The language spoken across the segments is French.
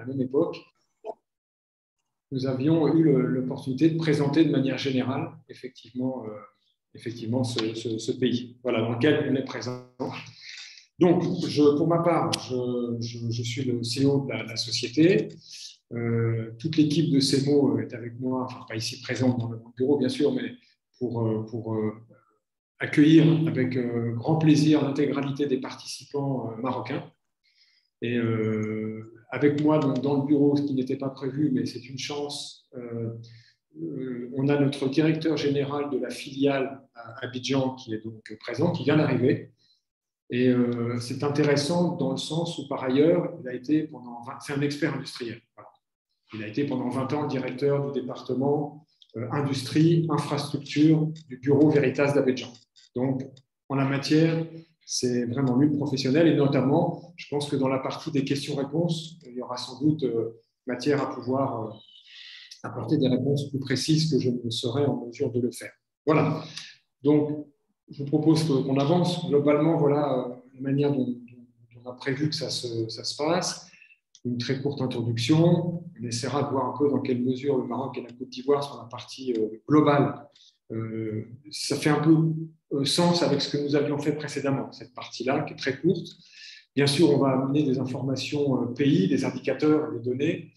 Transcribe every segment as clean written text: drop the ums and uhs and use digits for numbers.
la même époque, nous avions eu l'opportunité de présenter de manière générale, effectivement, ce pays, voilà, dans lequel on est présent. Donc, pour ma part, je suis le CEO de la société. Toute l'équipe de CEMO est avec moi, enfin pas ici présente dans le bureau bien sûr, mais pour accueillir avec grand plaisir l'intégralité des participants marocains. Et avec moi dans le bureau, ce qui n'était pas prévu, mais c'est une chance, on a notre directeur général de la filiale à Abidjan qui est donc présent, qui vient d'arriver. Et c'est intéressant dans le sens où, par ailleurs, c'est un expert industriel. Voilà. Il a été pendant 20 ans directeur du département industrie, infrastructure du bureau Veritas d'Abidjan. Donc, en la matière, c'est vraiment lui le professionnel. Et notamment, je pense que dans la partie des questions-réponses, il y aura sans doute matière à pouvoir apporter des réponses plus précises que je ne serai en mesure de le faire. Voilà. Donc, je vous propose qu'on avance. Globalement, voilà la manière dont on a prévu que ça se passe. Une très courte introduction. On essaiera de voir un peu dans quelle mesure le Maroc et la Côte d'Ivoire sur la partie globale. Ça fait un peu sens avec ce que nous avions fait précédemment, cette partie-là, qui est très courte. Bien sûr, on va amener des informations pays, des indicateurs et des données.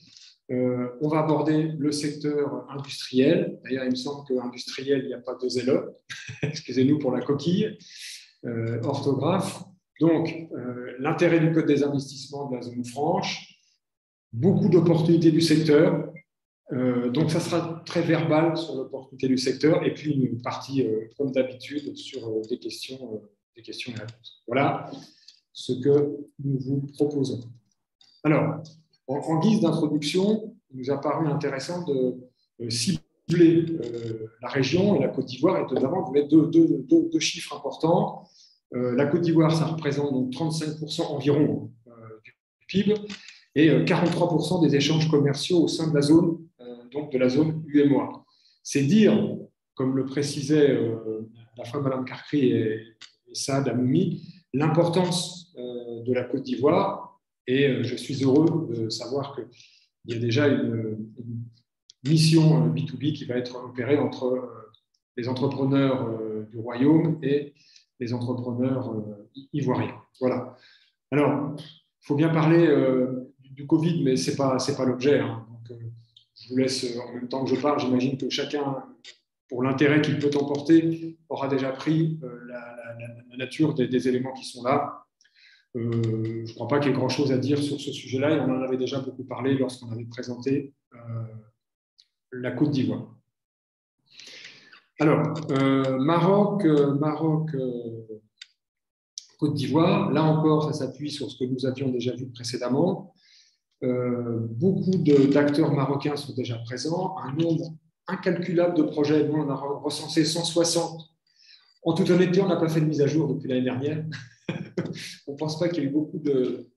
On va aborder le secteur industriel. D'ailleurs, il me semble qu'industriel, il n'y a pas deux LE. Excusez-nous pour la coquille, orthographe. Donc, l'intérêt du Code des investissements de la zone franche, beaucoup d'opportunités du secteur. Donc, ça sera très verbal sur l'opportunité du secteur et puis une partie, comme d'habitude, sur des questions et réponses. Voilà ce que nous vous proposons. Alors, en guise d'introduction, il nous a paru intéressant de cibler la région et la Côte d'Ivoire et notamment de mettre deux chiffres importants. La Côte d'Ivoire, ça représente donc 35% environ du PIB et 43% des échanges commerciaux au sein de la zone, donc de la zone UEMOA. C'est dire, comme le précisait la fois Mme Karkri et Saad Amoumi, l'importance de la Côte d'Ivoire. Et je suis heureux de savoir qu'il y a déjà une mission B2B qui va être opérée entre les entrepreneurs du royaume et les entrepreneurs ivoiriens. Voilà. Alors, il faut bien parler du Covid, mais ce n'est pas l'objet. Hein. Donc, je vous laisse, en même temps que je parle, j'imagine que chacun, pour l'intérêt qu'il peut emporter, aura déjà pris la nature des éléments qui sont là. Je ne crois pas qu'il y ait grand-chose à dire sur ce sujet-là, et on en avait déjà beaucoup parlé lorsqu'on avait présenté la Côte d'Ivoire. Alors, Maroc, Côte d'Ivoire, là encore, ça s'appuie sur ce que nous avions déjà vu précédemment. Beaucoup d'acteurs marocains sont déjà présents, un nombre incalculable de projets. Nous, on a recensé 160. En toute honnêteté, on n'a pas fait de mise à jour depuis l'année dernière. On ne pense pas qu'il y ait eu beaucoup de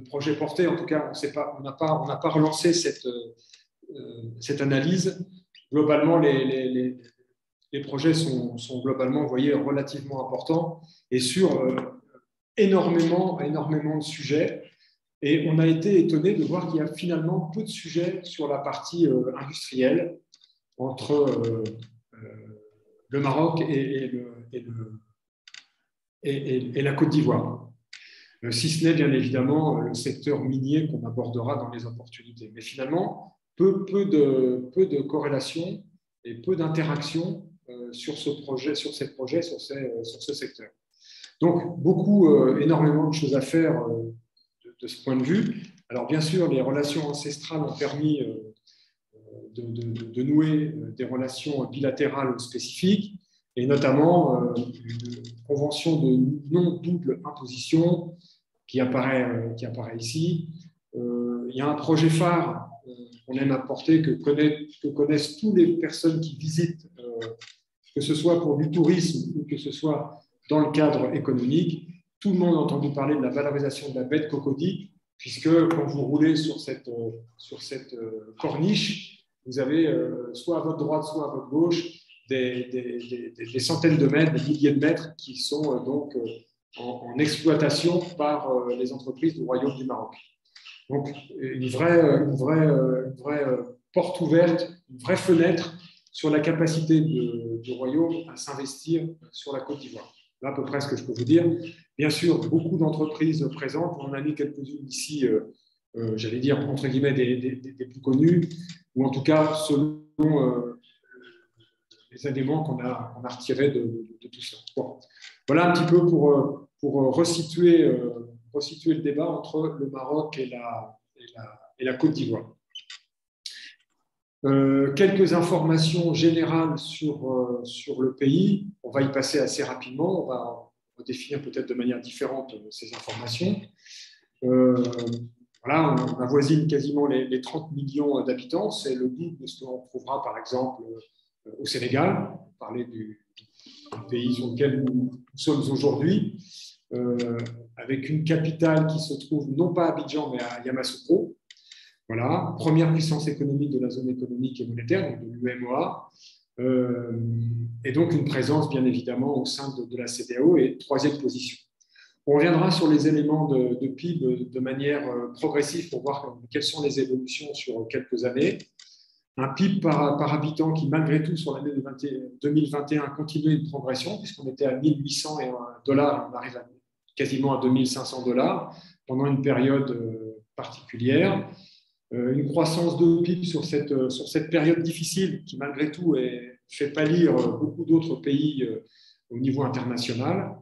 projets portés. En tout cas, on n'a pas relancé cette analyse. Globalement, les projets sont globalement, vous voyez, relativement importants et sur énormément de sujets. Et on a été étonné de voir qu'il y a finalement peu de sujets sur la partie industrielle entre le Maroc et la Côte d'Ivoire. Si ce n'est bien évidemment le secteur minier qu'on abordera dans les opportunités. Mais finalement, peu de corrélations et peu d'interactions sur ce secteur. Donc, énormément de choses à faire de ce point de vue. Alors, bien sûr, les relations ancestrales ont permis de nouer des relations bilatérales spécifiques, et notamment une convention de non-double imposition qui apparaît ici. Il y a un projet phare qu'on aime apporter, que connaissent toutes les personnes qui visitent, que ce soit pour du tourisme ou que ce soit dans le cadre économique. Tout le monde a entendu parler de la valorisation de la baie de Cocody, puisque quand vous roulez sur cette corniche, vous avez soit à votre droite, soit à votre gauche, des centaines de mètres, des milliers de mètres qui sont donc en exploitation par les entreprises du Royaume du Maroc. Donc, une vraie porte ouverte, une vraie fenêtre sur la capacité du Royaume à s'investir sur la Côte d'Ivoire. Là, à peu près ce que je peux vous dire. Bien sûr, beaucoup d'entreprises présentes. On en a mis quelques-unes ici, j'allais dire, entre guillemets, des plus connues, ou en tout cas, selon les éléments qu'on a retirés de tout ça. Bon. Voilà un petit peu pour resituer le débat entre le Maroc et la Côte d'Ivoire. Quelques informations générales sur le pays. On va y passer assez rapidement. On va définir peut-être de manière différente ces informations. Voilà, on avoisine quasiment les 30 millions d'habitants. C'est le double de ce qu'on trouvera, par exemple, au Sénégal. On parlait du pays sur lequel nous sommes aujourd'hui, avec une capitale qui se trouve non pas à Abidjan, mais à Yamoussoukro. Voilà, première puissance économique de la zone économique et monétaire, donc de l'UEMOA, et donc une présence bien évidemment au sein de la CEDEAO et troisième position. On reviendra sur les éléments de PIB de manière progressive pour voir quelles sont les évolutions sur quelques années. Un PIB par habitant qui, malgré tout, sur l'année 2021, continue une progression, puisqu'on était à 1 800 $, on arrive quasiment à 2 500 $ pendant une période particulière. Une croissance de PIB sur cette période difficile qui, malgré tout, fait pâlir beaucoup d'autres pays au niveau international.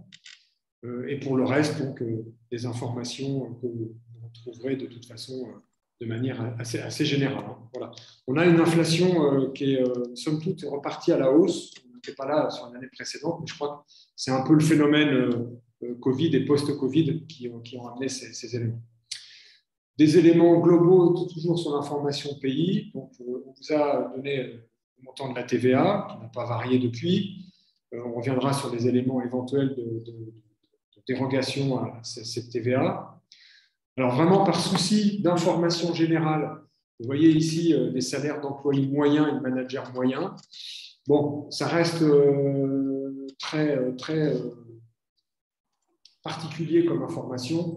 Et pour le reste, donc, des informations que vous retrouverez de toute façon de manière assez générale. Voilà. On a une inflation qui est, somme toute, repartie à la hausse. On n'était pas là sur l'année précédente, mais je crois que c'est un peu le phénomène Covid et post-Covid qui ont amené ces éléments. Des éléments globaux, toujours sur l'information pays. Donc, on vous a donné le montant de la TVA, qui n'a pas varié depuis. On reviendra sur les éléments éventuels de dérogation à cette TVA. Alors, vraiment, par souci d'information générale, vous voyez ici des salaires d'employés moyens et de managers moyens. Bon, ça reste très particulier comme information.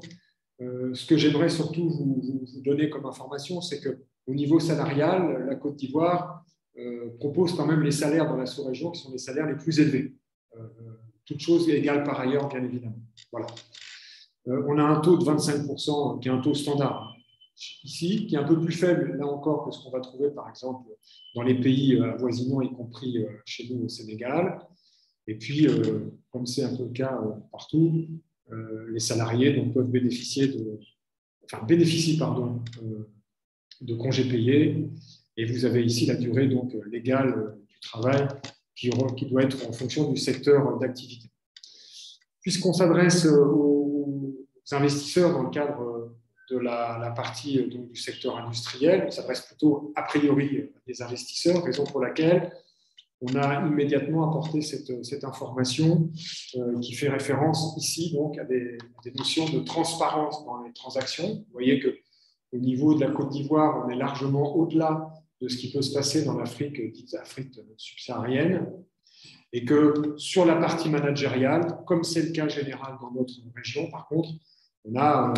Ce que j'aimerais surtout vous donner comme information, c'est qu'au niveau salarial, la Côte d'Ivoire propose quand même les salaires dans la sous-région qui sont les salaires les plus élevés. Toutes choses égales par ailleurs, bien évidemment. Voilà. On a un taux de 25% qui est un taux standard ici, qui est un peu plus faible, là encore, que ce qu'on va trouver, par exemple, dans les pays avoisinants, y compris chez nous au Sénégal. Et puis, comme c'est un peu le cas partout, les salariés donc, peuvent bénéficient de congés payés. Et vous avez ici la durée donc, légale du travail qui doit être en fonction du secteur d'activité. Puisqu'on s'adresse aux investisseurs dans le cadre de la partie donc, du secteur industriel, on s'adresse plutôt a priori à des investisseurs, raison pour laquelle on a immédiatement apporté cette information qui fait référence ici donc, à des notions de transparence dans les transactions. Vous voyez qu'au niveau de la Côte d'Ivoire, on est largement au-delà de ce qui peut se passer dans l'Afrique, dite Afrique subsaharienne, et que sur la partie managériale, comme c'est le cas général dans notre région, par contre, on a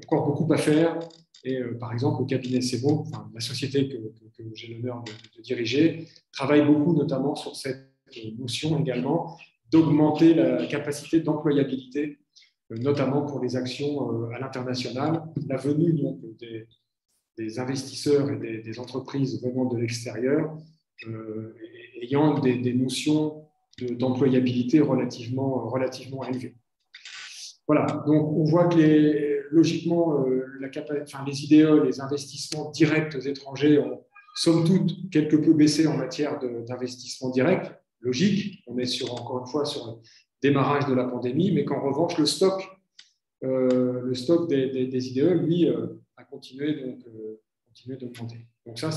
encore beaucoup à faire. Et par exemple, le cabinet Sebo, enfin, la société que j'ai l'honneur de diriger, travaille beaucoup notamment sur cette notion également d'augmenter la capacité d'employabilité, notamment pour les actions à l'international. La venue donc, des investisseurs et des entreprises venant de l'extérieur, ayant des notions d'employabilité relativement élevées. Voilà, donc on voit que logiquement, les IDE, les investissements directs étrangers ont, somme toute, quelque peu baissé en matière d'investissement direct. Logique, on est encore une fois sur le démarrage de la pandémie, mais qu'en revanche, le stock des IDE, lui, a continué d'augmenter. Donc ça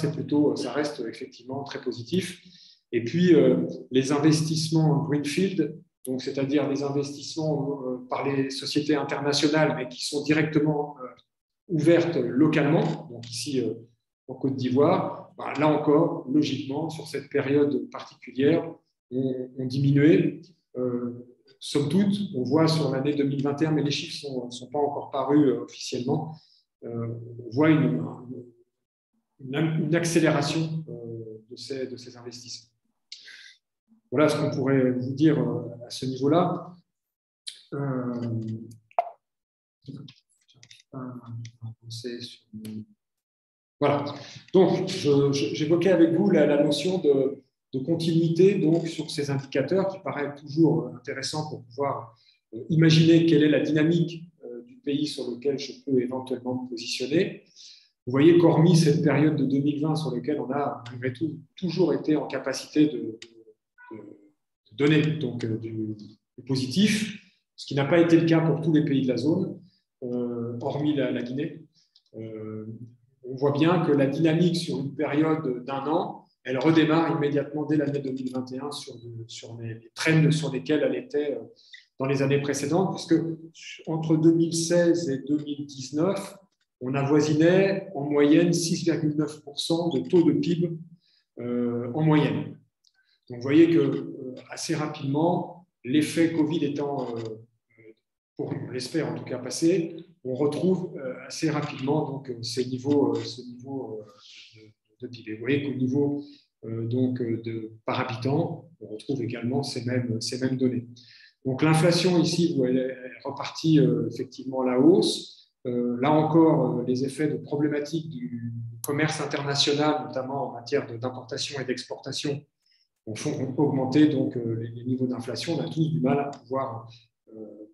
reste effectivement très positif. Et puis, les investissements en greenfield, donc c'est-à-dire les investissements par les sociétés internationales, mais qui sont directement ouvertes localement, donc ici en Côte d'Ivoire, là encore, logiquement, sur cette période particulière, ont diminué. Somme toute, on voit sur l'année 2021, mais les chiffres ne sont pas encore parus officiellement, on voit une accélération de ces investissements. Voilà ce qu'on pourrait vous dire à ce niveau-là. Voilà. Donc, j'évoquais avec vous la notion de continuité donc, sur ces indicateurs qui paraît toujours intéressant pour pouvoir imaginer quelle est la dynamique du pays sur lequel je peux éventuellement me positionner. Vous voyez qu'hormis cette période de 2020 sur laquelle on a malgré tout toujours été en capacité de donner donc, du positif, ce qui n'a pas été le cas pour tous les pays de la zone, hormis la Guinée. On voit bien que la dynamique sur une période d'un an, elle redémarre immédiatement dès l'année 2021 sur les trends sur lesquels elle était dans les années précédentes, puisque entre 2016 et 2019, on avoisinait en moyenne 6,9% de taux de PIB en moyenne. Donc vous voyez que assez rapidement, l'effet Covid étant, pour on l'espère en tout cas, passé, on retrouve assez rapidement donc, ces niveaux de PIB. Vous voyez qu'au niveau donc, par habitant, on retrouve également ces mêmes données. Donc l'inflation ici, elle est repartie effectivement à la hausse. Là encore, les effets de problématiques du commerce international, notamment en matière d'importation et d'exportation, ont augmenté donc, les niveaux d'inflation. On a tous du mal à pouvoir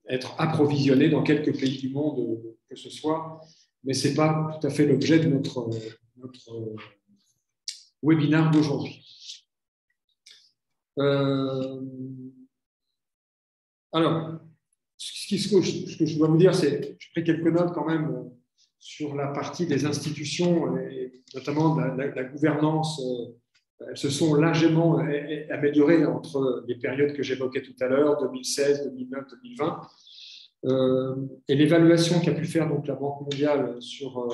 être approvisionnés dans quelques pays du monde que ce soit, mais ce n'est pas tout à fait l'objet de notre webinaire d'aujourd'hui. Alors, ce que je dois vous dire, c'est je pris quelques notes quand même sur la partie des institutions, et notamment de la gouvernance. Elles se sont largement améliorées entre les périodes que j'évoquais tout à l'heure, 2016, 2009, 2020. Et l'évaluation qu'a pu faire donc, la Banque mondiale sur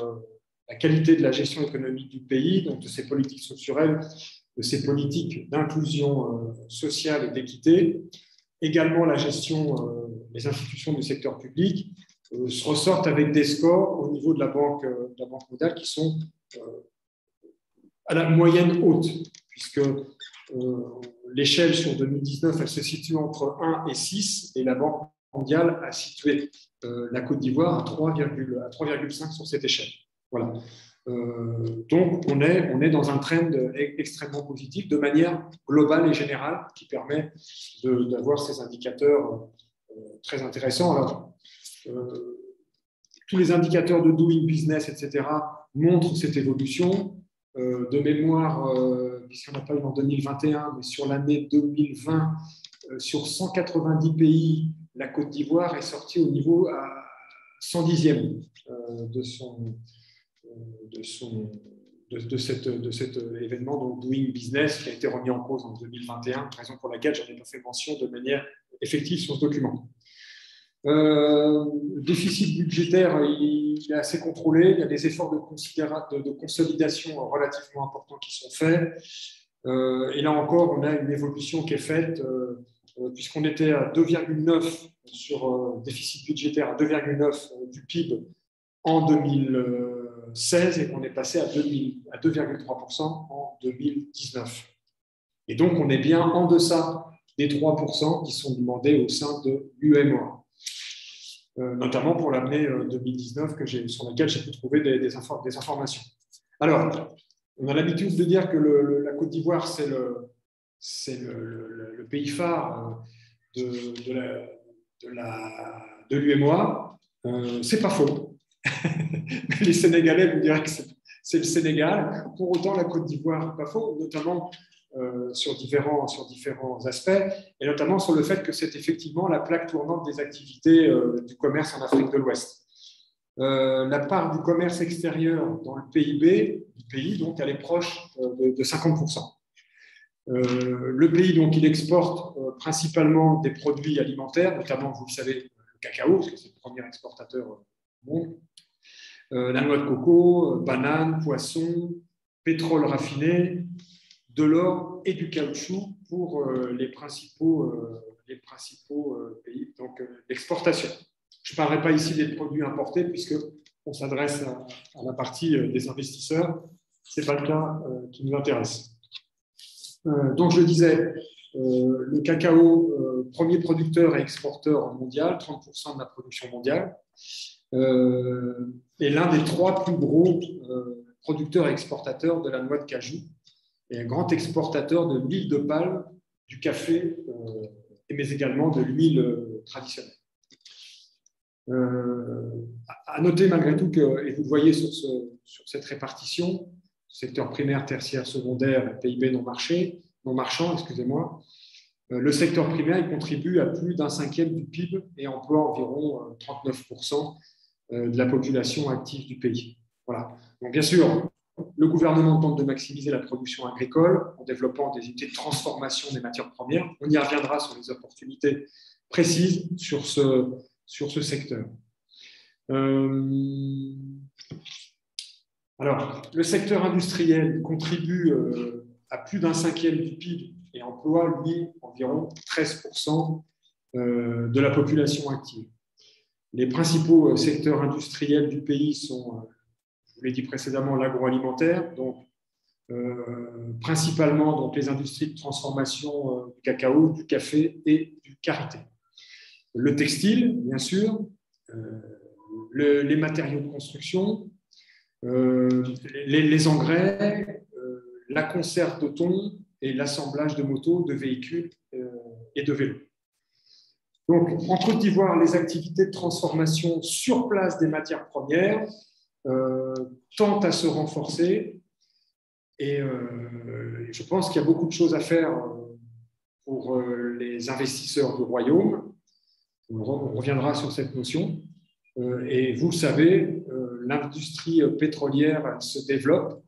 la qualité de la gestion économique du pays, donc de ses politiques structurelles, de ses politiques d'inclusion sociale et d'équité, également la gestion des institutions du secteur public, se ressortent avec des scores au niveau de la Banque mondiale qui sont à la moyenne haute, puisque l'échelle sur 2019, elle se situe entre 1 et 6, et la Banque mondiale a situé la Côte d'Ivoire à 3,5 sur cette échelle. Voilà. Donc, on est dans un trend extrêmement positif de manière globale et générale qui permet d'avoir ces indicateurs très intéressants. Alors, tous les indicateurs de doing business, etc., montrent cette évolution. De mémoire, puisqu'on n'a pas eu en 2021, mais sur l'année 2020, sur 190 pays, la Côte d'Ivoire est sortie au niveau à 110e de cet événement, donc Doing Business, qui a été remis en cause en 2021, raison pour laquelle je n'en ai pas fait mention de manière effective sur ce document. Le déficit budgétaire, il est assez contrôlé. Il y a des efforts de consolidation relativement importants qui sont faits. Et là encore, on a une évolution qui est faite, puisqu'on était à 2,9 sur déficit budgétaire à 2,9 du PIB en 2016 et qu'on est passé à 2,3% en 2019. Et donc, on est bien en deçà des 3% qui sont demandés au sein de l'UEMOA. Notamment pour l'année 2019 sur laquelle j'ai pu trouver des informations. Alors, on a l'habitude de dire que la Côte d'Ivoire, c'est le pays phare de l'UEMOA. C'est pas faux. Les Sénégalais vous diraient que c'est le Sénégal. Pour autant, la Côte d'Ivoire, pas faux, notamment sur différents aspects, et notamment sur le fait que c'est effectivement la plaque tournante des activités du commerce en Afrique de l'Ouest. La part du commerce extérieur dans le PIB du pays, donc, elle est proche de 50%. Le pays, donc, il exporte principalement des produits alimentaires, notamment, vous le savez, le cacao, parce que c'est le premier exportateur au monde, la noix de coco, bananes, poissons, pétrole raffiné, de l'or et du caoutchouc pour les principaux pays donc l'exportation. Je ne parlerai pas ici des produits importés puisque on s'adresse à la partie des investisseurs. Ce n'est pas le cas qui nous intéresse. Donc, je le disais, le cacao, premier producteur et exporteur mondial, 30% de la production mondiale, est l'un des 3 plus gros producteurs et exportateurs de la noix de cajou et un grand exportateur de l'huile de palme, du café, mais également de l'huile traditionnelle. À noter malgré tout que, et vous le voyez sur cette répartition, secteur primaire, tertiaire, secondaire, PIB non marchand, excusez-moi, le secteur primaire il contribue à plus d'1/5 du PIB et emploie environ 39% de la population active du pays. Voilà. Donc, bien sûr, le gouvernement tente de maximiser la production agricole en développant des unités de transformation des matières premières. On y reviendra sur les opportunités précises sur ce secteur. Alors, le secteur industriel contribue à plus d'1/5 du PIB et emploie, lui, environ 13% de la population active. Les principaux secteurs industriels du pays sont, je vous l'ai dit précédemment, l'agroalimentaire, donc principalement donc, les industries de transformation du cacao, du café et du karité. Le textile, bien sûr, les matériaux de construction, les engrais, la conserve de thon et l'assemblage de motos, de véhicules et de vélos. Donc, en Côte d'Ivoire, les activités de transformation sur place des matières premières tendent à se renforcer et je pense qu'il y a beaucoup de choses à faire pour les investisseurs du royaume. On reviendra sur cette notion. Et vous le savez, l'industrie pétrolière se développe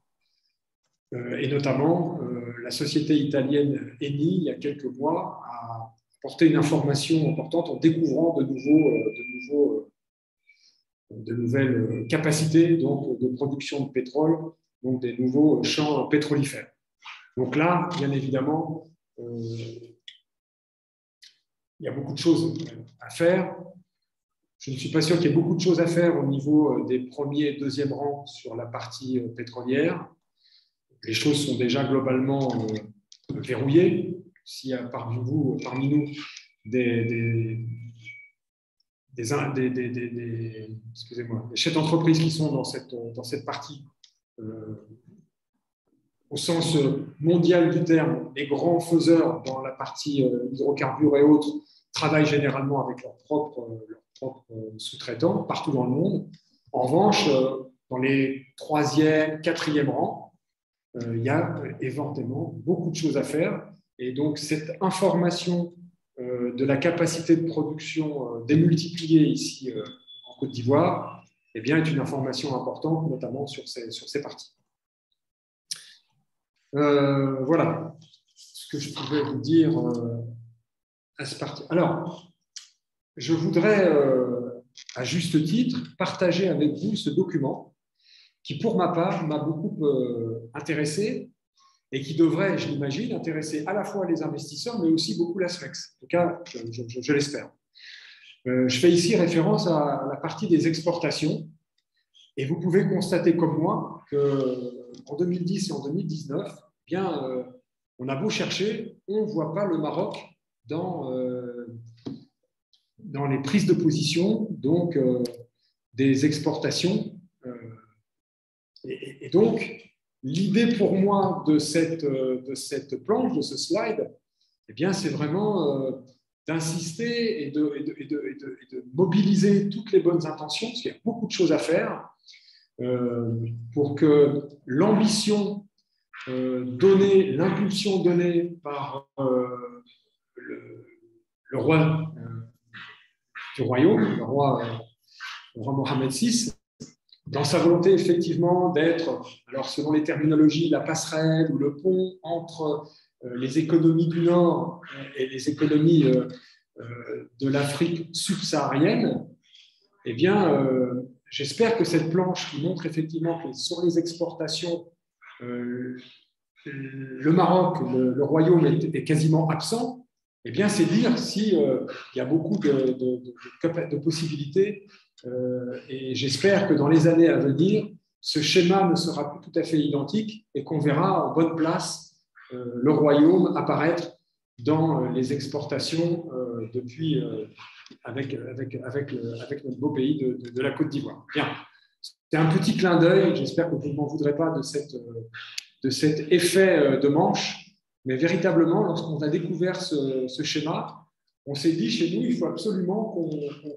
et notamment la société italienne Eni, il y a quelques mois, a apporté une information importante en découvrant de nouvelles capacités donc, de production de pétrole, donc des nouveaux champs pétrolifères. Donc là, bien évidemment, il y a beaucoup de choses à faire. Je ne suis pas sûr qu'il y ait beaucoup de choses à faire au niveau des premiers et deuxième rangs sur la partie pétrolière. Les choses sont déjà globalement verrouillées. S'il y a parmi nous des chefs d'entreprise qui sont dans cette partie, au sens mondial du terme, les grands faiseurs dans la partie hydrocarbures et autres travaillent généralement avec leurs propres sous-traitants partout dans le monde. En revanche, dans les 3e, 4e rangs, il y a éventuellement beaucoup de choses à faire. Et donc, cette information de la capacité de production démultipliée ici en Côte d'Ivoire eh bien, est une information importante, notamment sur ces parties. Voilà ce que je pouvais vous dire à ce parti. Alors, je voudrais, à juste titre, partager avec vous ce document qui, pour ma part, m'a beaucoup intéressé et qui devrait, je l'imagine, intéresser à la fois les investisseurs, mais aussi beaucoup la SFEX. En tout cas, je l'espère. Je fais ici référence à la partie des exportations. Et vous pouvez constater comme moi qu'en 2010 et en 2019, bien, on a beau chercher, on ne voit pas le Maroc dans les prises de position donc, des exportations. Et donc, l'idée pour moi de cette planche, de ce slide, eh bien, c'est vraiment d'insister et de mobiliser toutes les bonnes intentions, parce qu'il y a beaucoup de choses à faire pour que l'ambition donnée, l'impulsion donnée par le roi du royaume, le roi Mohamed VI, dans sa volonté effectivement d'être, alors selon les terminologies, la passerelle ou le pont entre les économies du Nord et les économies de l'Afrique subsaharienne, eh bien, j'espère que cette planche qui montre effectivement que sur les exportations, le Maroc, le royaume est quasiment absent, eh bien, c'est dire s'il y a beaucoup de possibilités Et j'espère que dans les années à venir, ce schéma ne sera plus tout à fait identique et qu'on verra en bonne place le royaume apparaître dans les exportations avec notre beau pays de la Côte d'Ivoire. Bien, c'est un petit clin d'œil, j'espère que vous ne m'en voudrez pas de cet effet de manche, mais véritablement, lorsqu'on a découvert ce schéma, on s'est dit chez nous, il faut absolument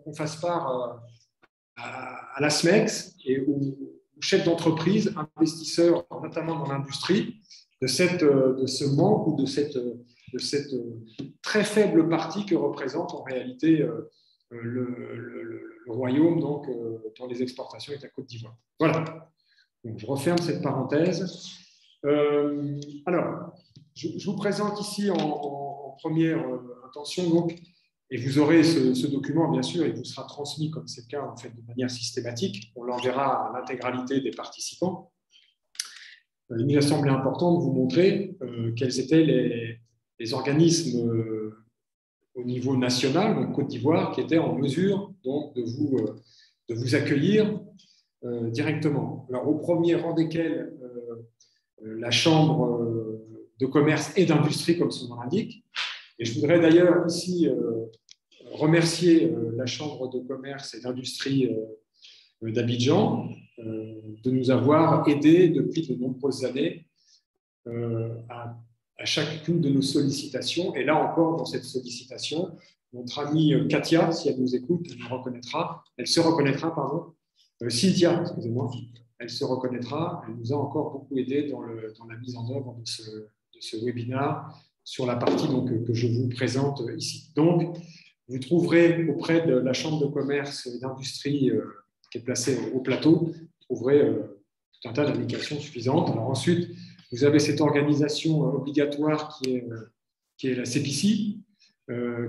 qu'on fasse part à la SMEX et aux chefs d'entreprise, investisseurs, notamment dans l'industrie, de ce manque ou de cette très faible partie que représente en réalité le royaume donc, dans les exportations avec la Côte d'Ivoire. Voilà. Donc, je referme cette parenthèse. Alors, je vous présente ici en première intention, donc, et vous aurez ce document, bien sûr, il vous sera transmis, comme c'est le cas, en fait, de manière systématique. On l'enverra à l'intégralité des participants. Il nous a semblé important de vous montrer quels étaient les organismes au niveau national, donc Côte d'Ivoire, qui étaient en mesure donc, de vous accueillir directement. Alors, au premier rang desquels la Chambre de commerce et d'industrie, comme son nom l'indique. Et je voudrais d'ailleurs ici remercier la Chambre de commerce et d'industrie d'Abidjan de nous avoir aidés depuis de nombreuses années à chacune de nos sollicitations. Et là encore, dans cette sollicitation, notre amie Katia, si elle nous écoute, elle se reconnaîtra, pardon. Cynthia, excusez-moi, elle se reconnaîtra. Elle nous a encore beaucoup aidés dans la mise en œuvre de ce webinaire sur la partie donc, que je vous présente ici. Donc, vous trouverez auprès de la Chambre de commerce et d'industrie qui est placée au plateau, vous trouverez tout un tas d'indications suffisantes. Alors ensuite, vous avez cette organisation obligatoire qui est la CPC,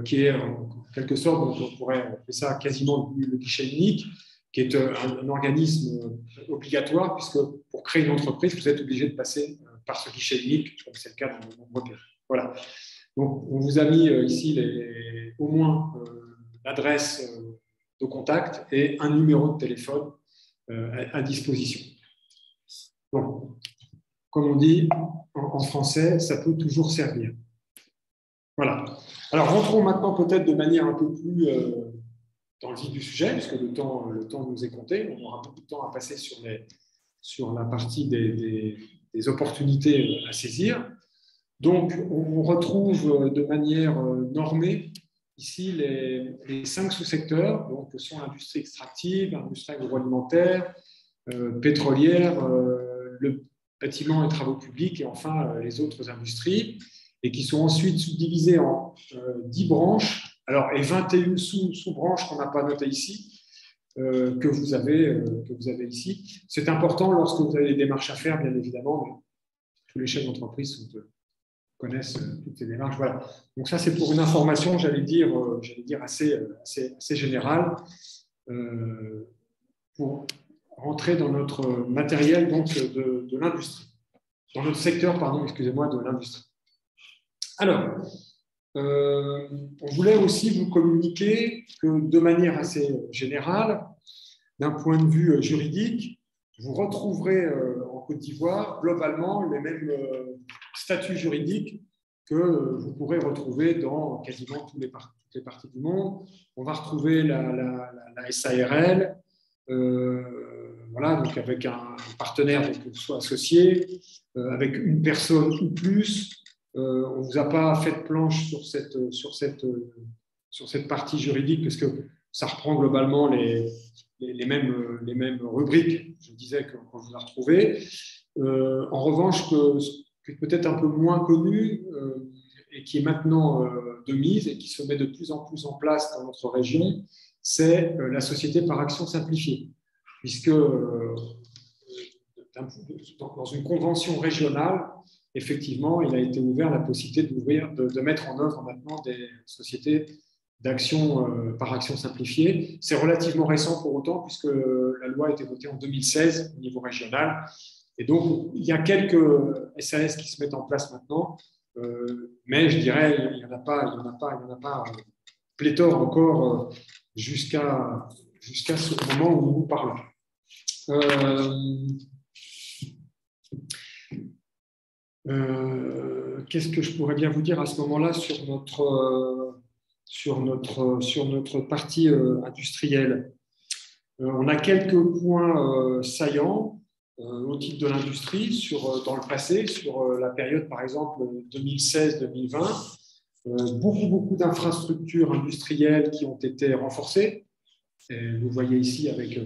qui est en quelque sorte, on pourrait appeler ça quasiment le guichet unique, qui est un organisme obligatoire, puisque pour créer une entreprise, vous êtes obligé de passer par ce guichet unique, comme c'est le cas dans de nombreux pays. Voilà. Donc, on vous a mis ici au moins l'adresse de contact et un numéro de téléphone à disposition. Bon, comme on dit en français, ça peut toujours servir. Voilà. Alors, rentrons maintenant peut-être de manière un peu plus dans le vif du sujet, puisque le temps nous est compté. On aura beaucoup de temps à passer sur la partie des opportunités à saisir. Donc, on retrouve de manière normée ici les 5 sous-secteurs, donc, que sont l'industrie extractive, l'industrie agroalimentaire, pétrolière, le bâtiment et travaux publics, et enfin les autres industries, et qui sont ensuite subdivisées en 10 branches, alors, et 21 sous-branches qu'on n'a pas notées ici, que vous avez ici. C'est important lorsque vous avez des démarches à faire, bien évidemment, mais tous les chefs d'entreprise connaissent toutes ces démarches. Voilà. Donc ça, c'est pour une information, j'allais dire assez générale, pour rentrer dans notre matériel donc, de l'industrie, dans notre secteur, pardon, excusez-moi, de l'industrie. Alors, on voulait aussi vous communiquer que de manière assez générale, d'un point de vue juridique, vous retrouverez en Côte d'Ivoire globalement les mêmes statuts juridiques que vous pourrez retrouver dans quasiment toutes les parties du monde. On va retrouver la SARL, voilà, donc avec un partenaire donc, soit associé, avec une personne ou plus. On ne vous a pas fait de planche sur cette partie juridique parce que ça reprend globalement les mêmes rubriques, je disais, qu'on vous a retrouvées. En revanche, que peut-être un peu moins connu et qui est maintenant de mise et qui se met de plus en plus en place dans notre région, c'est la société par action simplifiée. Puisque dans une convention régionale, effectivement, il a été ouvert la possibilité de mettre en œuvre maintenant des sociétés d'action par action simplifiée. C'est relativement récent pour autant, puisque la loi a été votée en 2016 au niveau régional. Et donc, il y a quelques SAS qui se mettent en place maintenant, mais je dirais, il n'y en a pas pléthore encore jusqu'à jusqu'à ce moment où nous vous parlons. Qu'est-ce que je pourrais bien vous dire à ce moment-là sur notre partie industrielle? On a quelques points saillants au titre de l'industrie dans le passé, sur la période par exemple 2016-2020. Beaucoup d'infrastructures industrielles qui ont été renforcées. Et vous voyez ici avec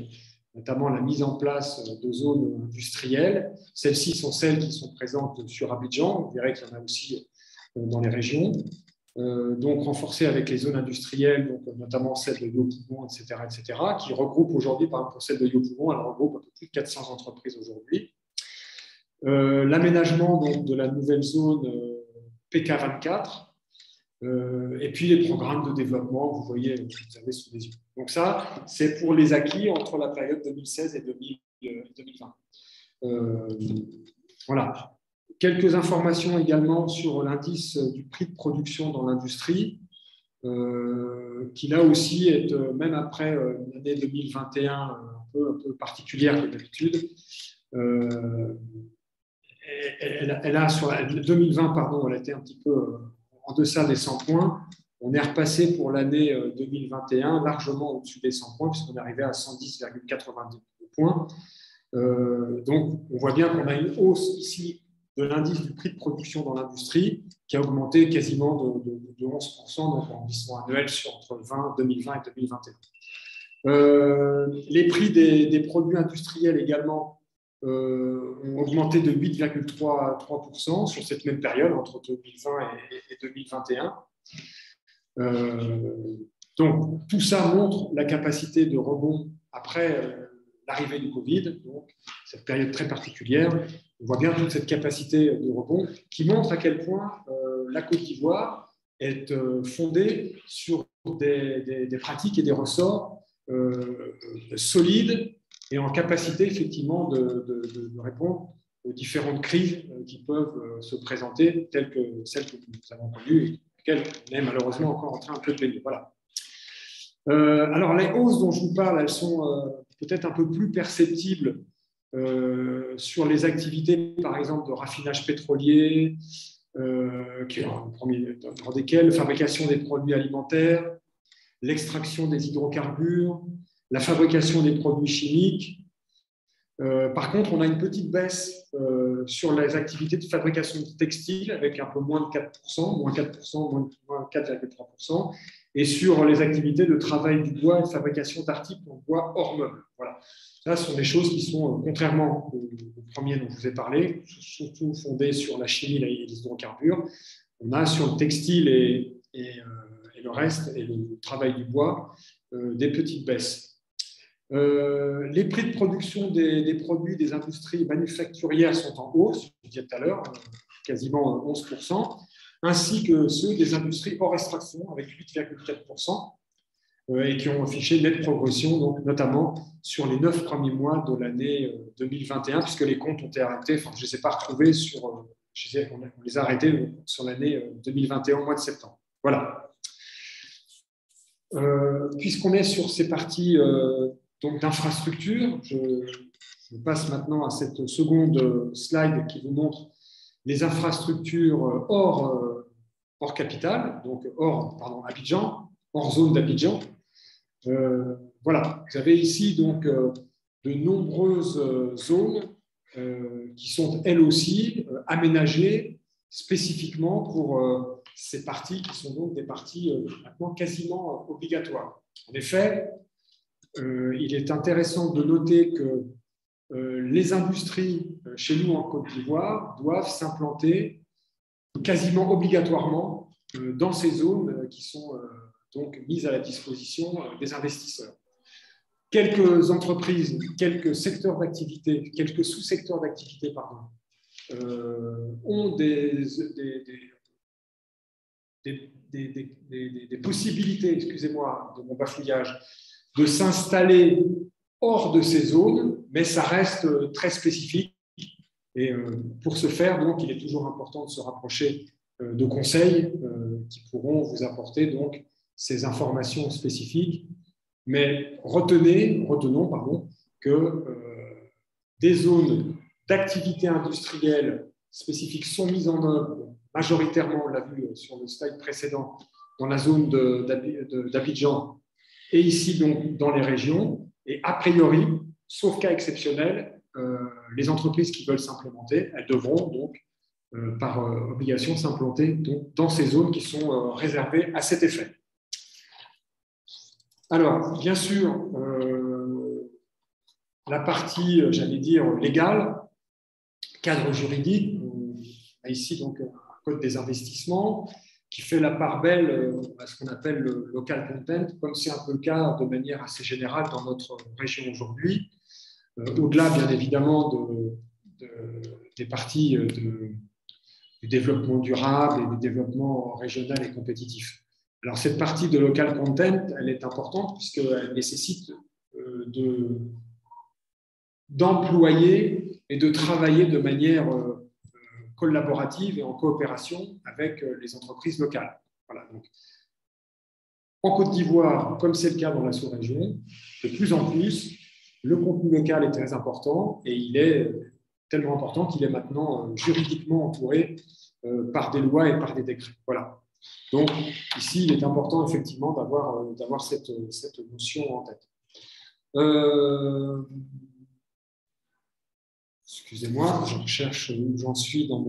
notamment la mise en place de zones industrielles. Celles-ci sont celles qui sont présentes sur Abidjan. Vous verrez qu'il y en a aussi dans les régions. Donc renforcées avec les zones industrielles, donc, notamment celle de Yopougon, etc., qui regroupe aujourd'hui, par exemple pour celle de Yopougon, elle regroupe un peu plus de 400 entreprises aujourd'hui. L'aménagement de la nouvelle zone PK24, et puis les programmes de développement, vous voyez, vous avez sous les yeux. Donc ça, c'est pour les acquis entre la période 2016 et 2020. Voilà. Quelques informations également sur l'indice du prix de production dans l'industrie, qui là aussi est, même après l'année 2021, un peu particulière que d'habitude. Elle a sur 2020, pardon, elle a été un petit peu en deçà des 100 points. On est repassé pour l'année 2021 largement au-dessus des 100 points, puisqu'on est arrivé à 110,92 points. Donc, on voit bien qu'on a une hausse ici de l'indice du prix de production dans l'industrie qui a augmenté quasiment de 11%, donc en glissement annuel entre 2020 et 2021. Les prix des produits industriels également ont augmenté de 8,3% sur cette même période, entre 2020 et 2021. Donc, tout ça montre la capacité de rebond après l'arrivée du Covid, donc cette période très particulière. On voit bien toute cette capacité de rebond qui montre à quel point la Côte d'Ivoire est fondée sur des pratiques et des ressorts solides et en capacité effectivement de répondre aux différentes crises qui peuvent se présenter, telles que celles que nous avons connues et lesquelles on est malheureusement encore en train un peu de payer. Voilà. Alors les hausses dont je vous parle, elles sont peut-être un peu plus perceptibles sur les activités, par exemple, de raffinage pétrolier, qui est le premier dans desquelles fabrication des produits alimentaires, l'extraction des hydrocarbures, la fabrication des produits chimiques. Par contre, on a une petite baisse sur les activités de fabrication de textiles avec un peu moins de 4%, moins 4%, moins 4,3%, et sur les activités de travail du bois et de fabrication d'articles en bois hors meuble. Voilà. Là, ce sont des choses qui sont, contrairement au premier dont je vous ai parlé, surtout fondées sur la chimie et les hydrocarbures. On a sur le textile et le reste, et le travail du bois, des petites baisses. Les prix de production des produits des industries manufacturières sont en hausse, je vous disais tout à l'heure, quasiment 11%, ainsi que ceux des industries hors extraction avec 8,4%, et qui ont affiché une nette progression, donc notamment sur les 9 premiers mois de l'année 2021, puisque les comptes ont été arrêtés, enfin, je ne les ai pas retrouvés, on les a arrêtés sur l'année 2021 au mois de septembre. Voilà. Puisqu'on est sur ces parties d'infrastructure, je passe maintenant à cette seconde slide qui vous montre les infrastructures hors capitale, donc hors Abidjan, hors zone d'Abidjan. Voilà, vous avez ici donc de nombreuses zones qui sont elles aussi aménagées spécifiquement pour ces parties qui sont donc des parties maintenant quasiment obligatoires. En effet, il est intéressant de noter que les industries chez nous en Côte d'Ivoire doivent s'implanter quasiment obligatoirement dans ces zones qui sont donc mises à la disposition des investisseurs. Quelques entreprises, quelques secteurs d'activité, quelques sous-secteurs d'activité, ont des possibilités, excusez-moi de mon bafouillage, de s'installer hors de ces zones, mais ça reste très spécifique. Et pour ce faire, donc, il est toujours important de se rapprocher de conseils qui pourront vous apporter donc ces informations spécifiques. Mais retenons que des zones d'activité industrielle spécifiques sont mises en œuvre majoritairement, on l'a vu sur le slide précédent, dans la zone d'Abidjan et ici donc dans les régions. Et a priori, sauf cas exceptionnel, les entreprises qui veulent s'implémenter, elles devront donc par obligation s'implanter dans ces zones qui sont réservées à cet effet. Alors, bien sûr, la partie, j'allais dire, légale, cadre juridique, on a ici donc un code des investissements qui fait la part belle à ce qu'on appelle le local content, comme c'est un peu le cas de manière assez générale dans notre région aujourd'hui, au-delà bien évidemment des parties du développement durable et du développement régional et compétitif. Alors cette partie de local content, elle est importante puisqu'elle nécessite d'employer et de travailler de manière collaborative et en coopération avec les entreprises locales. Voilà, donc, en Côte d'Ivoire, comme c'est le cas dans la sous-région, de plus en plus, le contenu local est très important et il est tellement important qu'il est maintenant juridiquement entouré par des lois et par des décrets. Voilà. Donc, ici, il est important effectivement d'avoir cette notion en tête. Excusez-moi, je recherche où j'en suis dans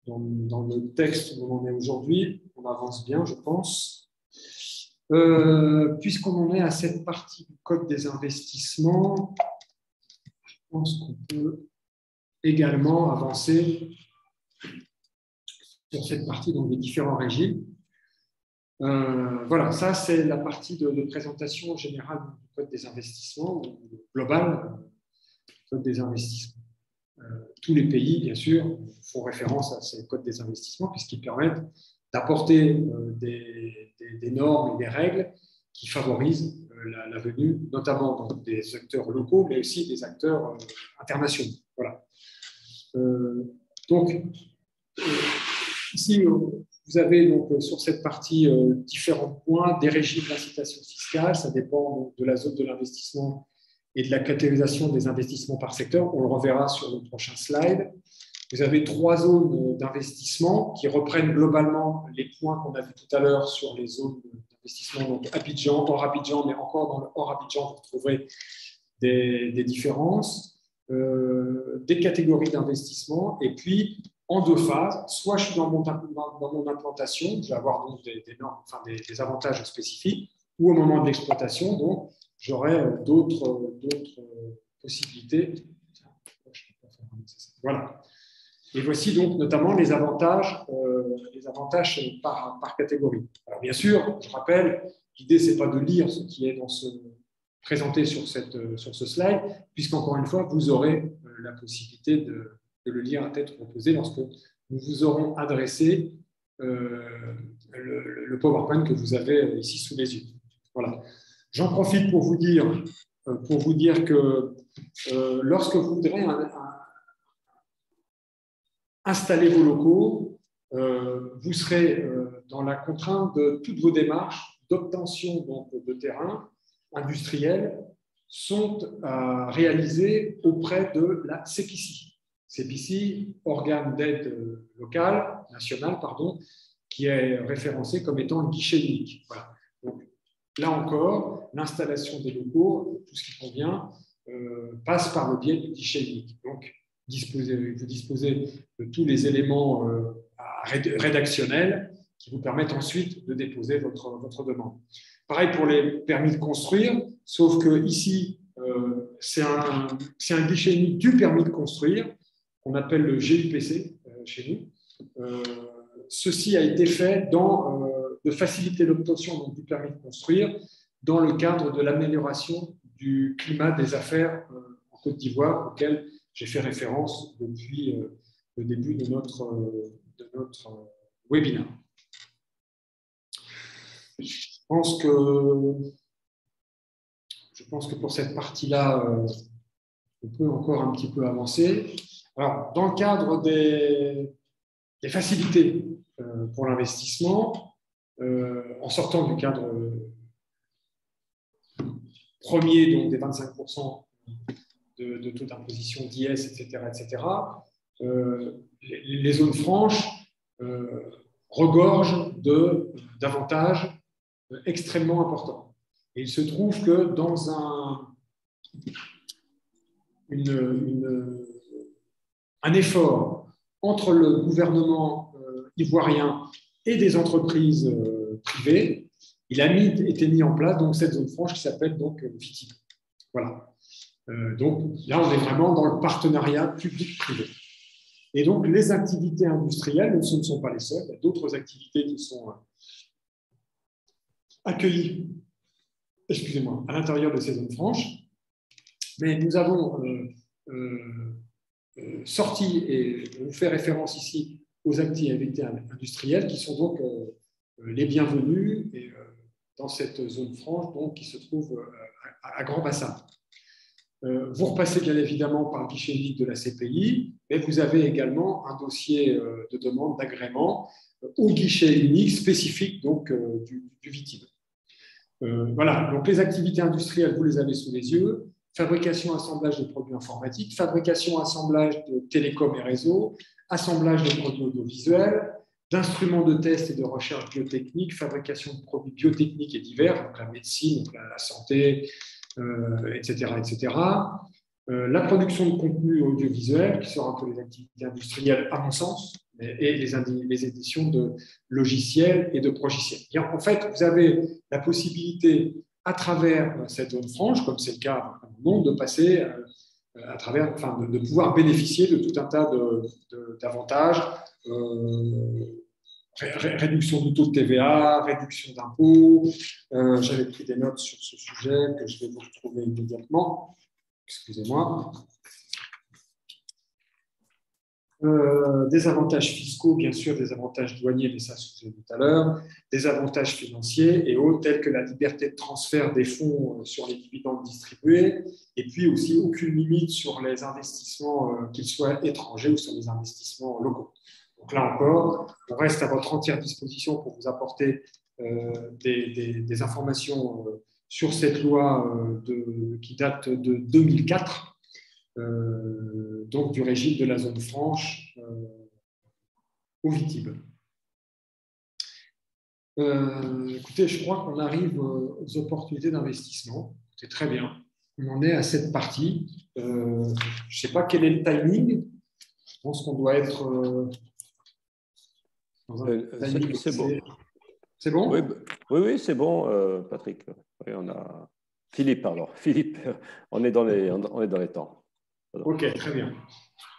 le texte où on en est aujourd'hui. On avance bien, je pense. Puisqu'on en est à cette partie du code des investissements, je pense qu'on peut également avancer sur cette partie dans les différents régimes. Voilà, ça c'est la partie de présentation générale du code des investissements, global du code des investissements. Tous les pays, bien sûr, font référence à ces codes des investissements puisqu'ils permettent d'apporter des normes et des règles qui favorisent la venue, notamment des acteurs locaux, mais aussi des acteurs internationaux. Voilà. Donc, ici, vous avez donc, sur cette partie différents points, des régimes d'incitation fiscale, ça dépend donc, de la zone de l'investissement et de la catégorisation des investissements par secteur. On le reverra sur le prochain slide. Vous avez 3 zones d'investissement qui reprennent globalement les points qu'on a vus tout à l'heure sur les zones d'investissement, donc Abidjan, hors Abidjan, mais encore dans le hors Abidjan, vous trouverez des différences, des catégories d'investissement, et puis en 2 phases, soit je suis dans mon implantation, je vais avoir donc des normes, enfin des avantages spécifiques, ou au moment de l'exploitation, donc j'aurai d'autres possibilités. Voilà. Et voici donc notamment les avantages par catégorie. Alors bien sûr, je rappelle, l'idée c'est pas de lire ce qui est présenté sur ce slide, puisqu'encore une fois, vous aurez la possibilité de le lire à tête reposée lorsque nous vous aurons adressé le PowerPoint que vous avez ici sous les yeux. Voilà. J'en profite pour vous dire que lorsque vous voudrez installer vos locaux, vous serez dans la contrainte de toutes vos démarches d'obtention de terrain industriel sont réalisées auprès de la CEPICI. CEPICI, organe d'aide locale, nationale, pardon, qui est référencé comme étant un guichet unique. Voilà. Donc, là encore, l'installation des locaux, tout ce qui convient, passe par le biais du guichet unique. Donc, vous disposez de tous les éléments rédactionnels qui vous permettent ensuite de déposer votre demande. Pareil pour les permis de construire, sauf que ici, c'est un guichet unique du permis de construire, qu'on appelle le GUPC chez nous. Ceci a été fait de faciliter l'obtention du permis de construire dans le cadre de l'amélioration du climat des affaires en Côte d'Ivoire, auquel j'ai fait référence depuis le début de notre webinaire. Je pense que pour cette partie-là, on peut encore un petit peu avancer. Alors, dans le cadre des facilités pour l'investissement, en sortant du cadre premier donc, des 25% de taux d'imposition d'IS, etc. etc. Les zones franches regorgent d'avantages extrêmement importants. Et il se trouve que dans un effort entre le gouvernement ivoirien et des entreprises privées, il a été mis en place donc, cette zone franche qui s'appelle donc VITIB. Voilà. Donc là, on est vraiment dans le partenariat public-privé. Et donc, les activités industrielles, ce ne sont pas les seules, il y a d'autres activités qui sont accueillies, excusez-moi, à l'intérieur de ces zones franches. Mais nous avons sorti, et on fait référence ici aux activités industrielles qui sont donc les bienvenues et, dans cette zone franche donc, qui se trouve à Grand Bassam. Vous repassez bien évidemment par le guichet unique de la CPI, mais vous avez également un dossier de demande d'agrément au guichet unique spécifique donc, du VITIB. Voilà, donc les activités industrielles, vous les avez sous les yeux. Fabrication, assemblage de produits informatiques, fabrication, assemblage de télécoms et réseaux, assemblage de produits audiovisuels, d'instruments de test et de recherche biotechnique, fabrication de produits biotechniques et divers, donc la médecine, donc la santé, etc. etc. La production de contenu audiovisuel, qui sont un peu les activités industrielles à mon sens, et les éditions de logiciels et de progiciels. Et en fait, vous avez la possibilité, à travers cette zone franche, comme c'est le cas dans le monde, de passer à travers, enfin, de pouvoir bénéficier de tout un tas d'avantages, réduction du taux de TVA, réduction d'impôts. J'avais pris des notes sur ce sujet que je vais vous retrouver immédiatement. Excusez-moi. Des avantages fiscaux, bien sûr, des avantages douaniers, mais ça, je vous ai dit tout à l'heure, des avantages financiers et autres, tels que la liberté de transfert des fonds sur les dividendes distribués, et puis aussi aucune limite sur les investissements, qu'ils soient étrangers ou sur les investissements locaux. Donc là encore, on reste à votre entière disposition pour vous apporter des informations sur cette loi qui date de 2004. Donc du régime de la zone franche au VITIB. Écoutez, je crois qu'on arrive aux opportunités d'investissement. C'est très bien. On en est à cette partie. Je ne sais pas quel est le timing. Je pense qu'on doit être dans un timing. C'est bon. C'est bon? Oui, c'est bon, Patrick. Oui, on a... Philippe, pardon. Philippe, on est dans les temps. Ok, très bien.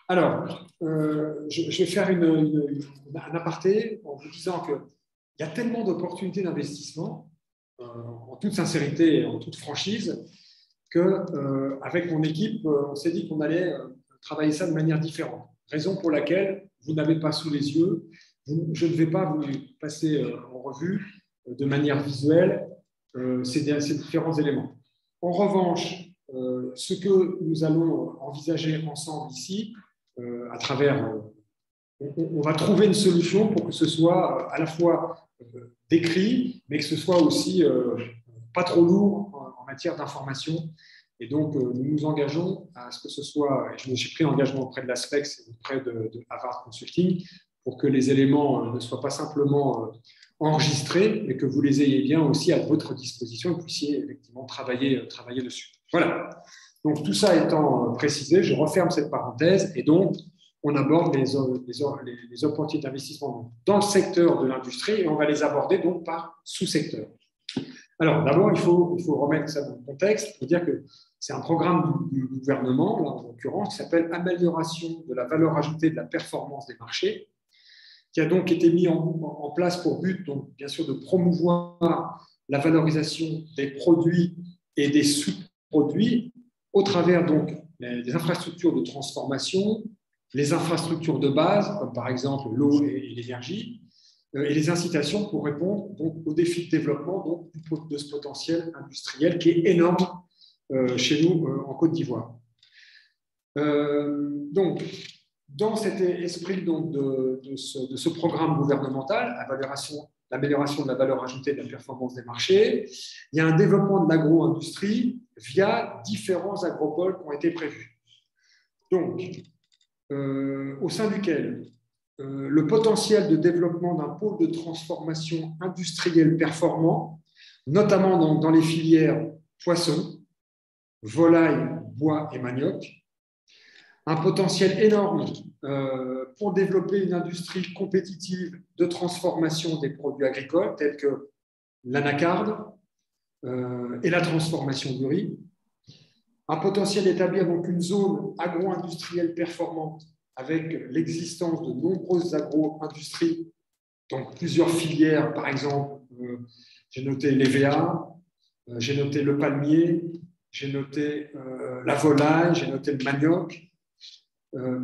Alors, je vais faire un aparté en vous disant qu'il y a tellement d'opportunités d'investissement, en toute sincérité et en toute franchise, qu'avec mon équipe, on s'est dit qu'on allait travailler ça de manière différente. Raison pour laquelle vous n'avez pas sous les yeux, je ne vais pas vous passer en revue de manière visuelle ces différents éléments. En revanche, ce que nous allons envisager ensemble ici, à travers, on va trouver une solution pour que ce soit à la fois décrit, mais que ce soit aussi pas trop lourd en matière d'information. Et donc, nous nous engageons à ce que ce soit, j'ai pris l'engagement auprès de l'Aspex et auprès de Havard Consulting, pour que les éléments ne soient pas simplement enregistrés, mais que vous les ayez bien aussi à votre disposition et que vous puissiez effectivement travailler dessus. Voilà. Donc, tout ça étant précisé, je referme cette parenthèse et donc, on aborde les opportunités d'investissement dans le secteur de l'industrie et on va les aborder donc par sous-secteur. Alors, d'abord, il faut remettre ça dans le contexte et dire que c'est un programme du gouvernement, là, en l'occurrence, qui s'appelle « Amélioration de la valeur ajoutée de la performance des marchés », qui a donc été mis en place pour but, donc, bien sûr, de promouvoir la valorisation des produits et des sous-produits au travers donc, des infrastructures de transformation, les infrastructures de base, comme par exemple l'eau et l'énergie, et les incitations pour répondre donc, aux défis de développement donc, de ce potentiel industriel qui est énorme chez nous en Côte d'Ivoire. Donc, dans cet esprit donc, de ce programme gouvernemental, l'amélioration de la valeur ajoutée et de la performance des marchés. Il y a un développement de l'agro-industrie via différents agropoles qui ont été prévus. Donc, au sein duquel le potentiel de développement d'un pôle de transformation industrielle performant, notamment dans les filières poissons, volailles, bois et manioc, un potentiel énorme pour développer une industrie compétitive de transformation des produits agricoles tels que l'anacarde et la transformation du riz, un potentiel d'établir donc une zone agro-industrielle performante avec l'existence de nombreuses agro-industries, donc plusieurs filières, par exemple, j'ai noté l'EVA, j'ai noté le palmier, j'ai noté la volaille, j'ai noté le manioc.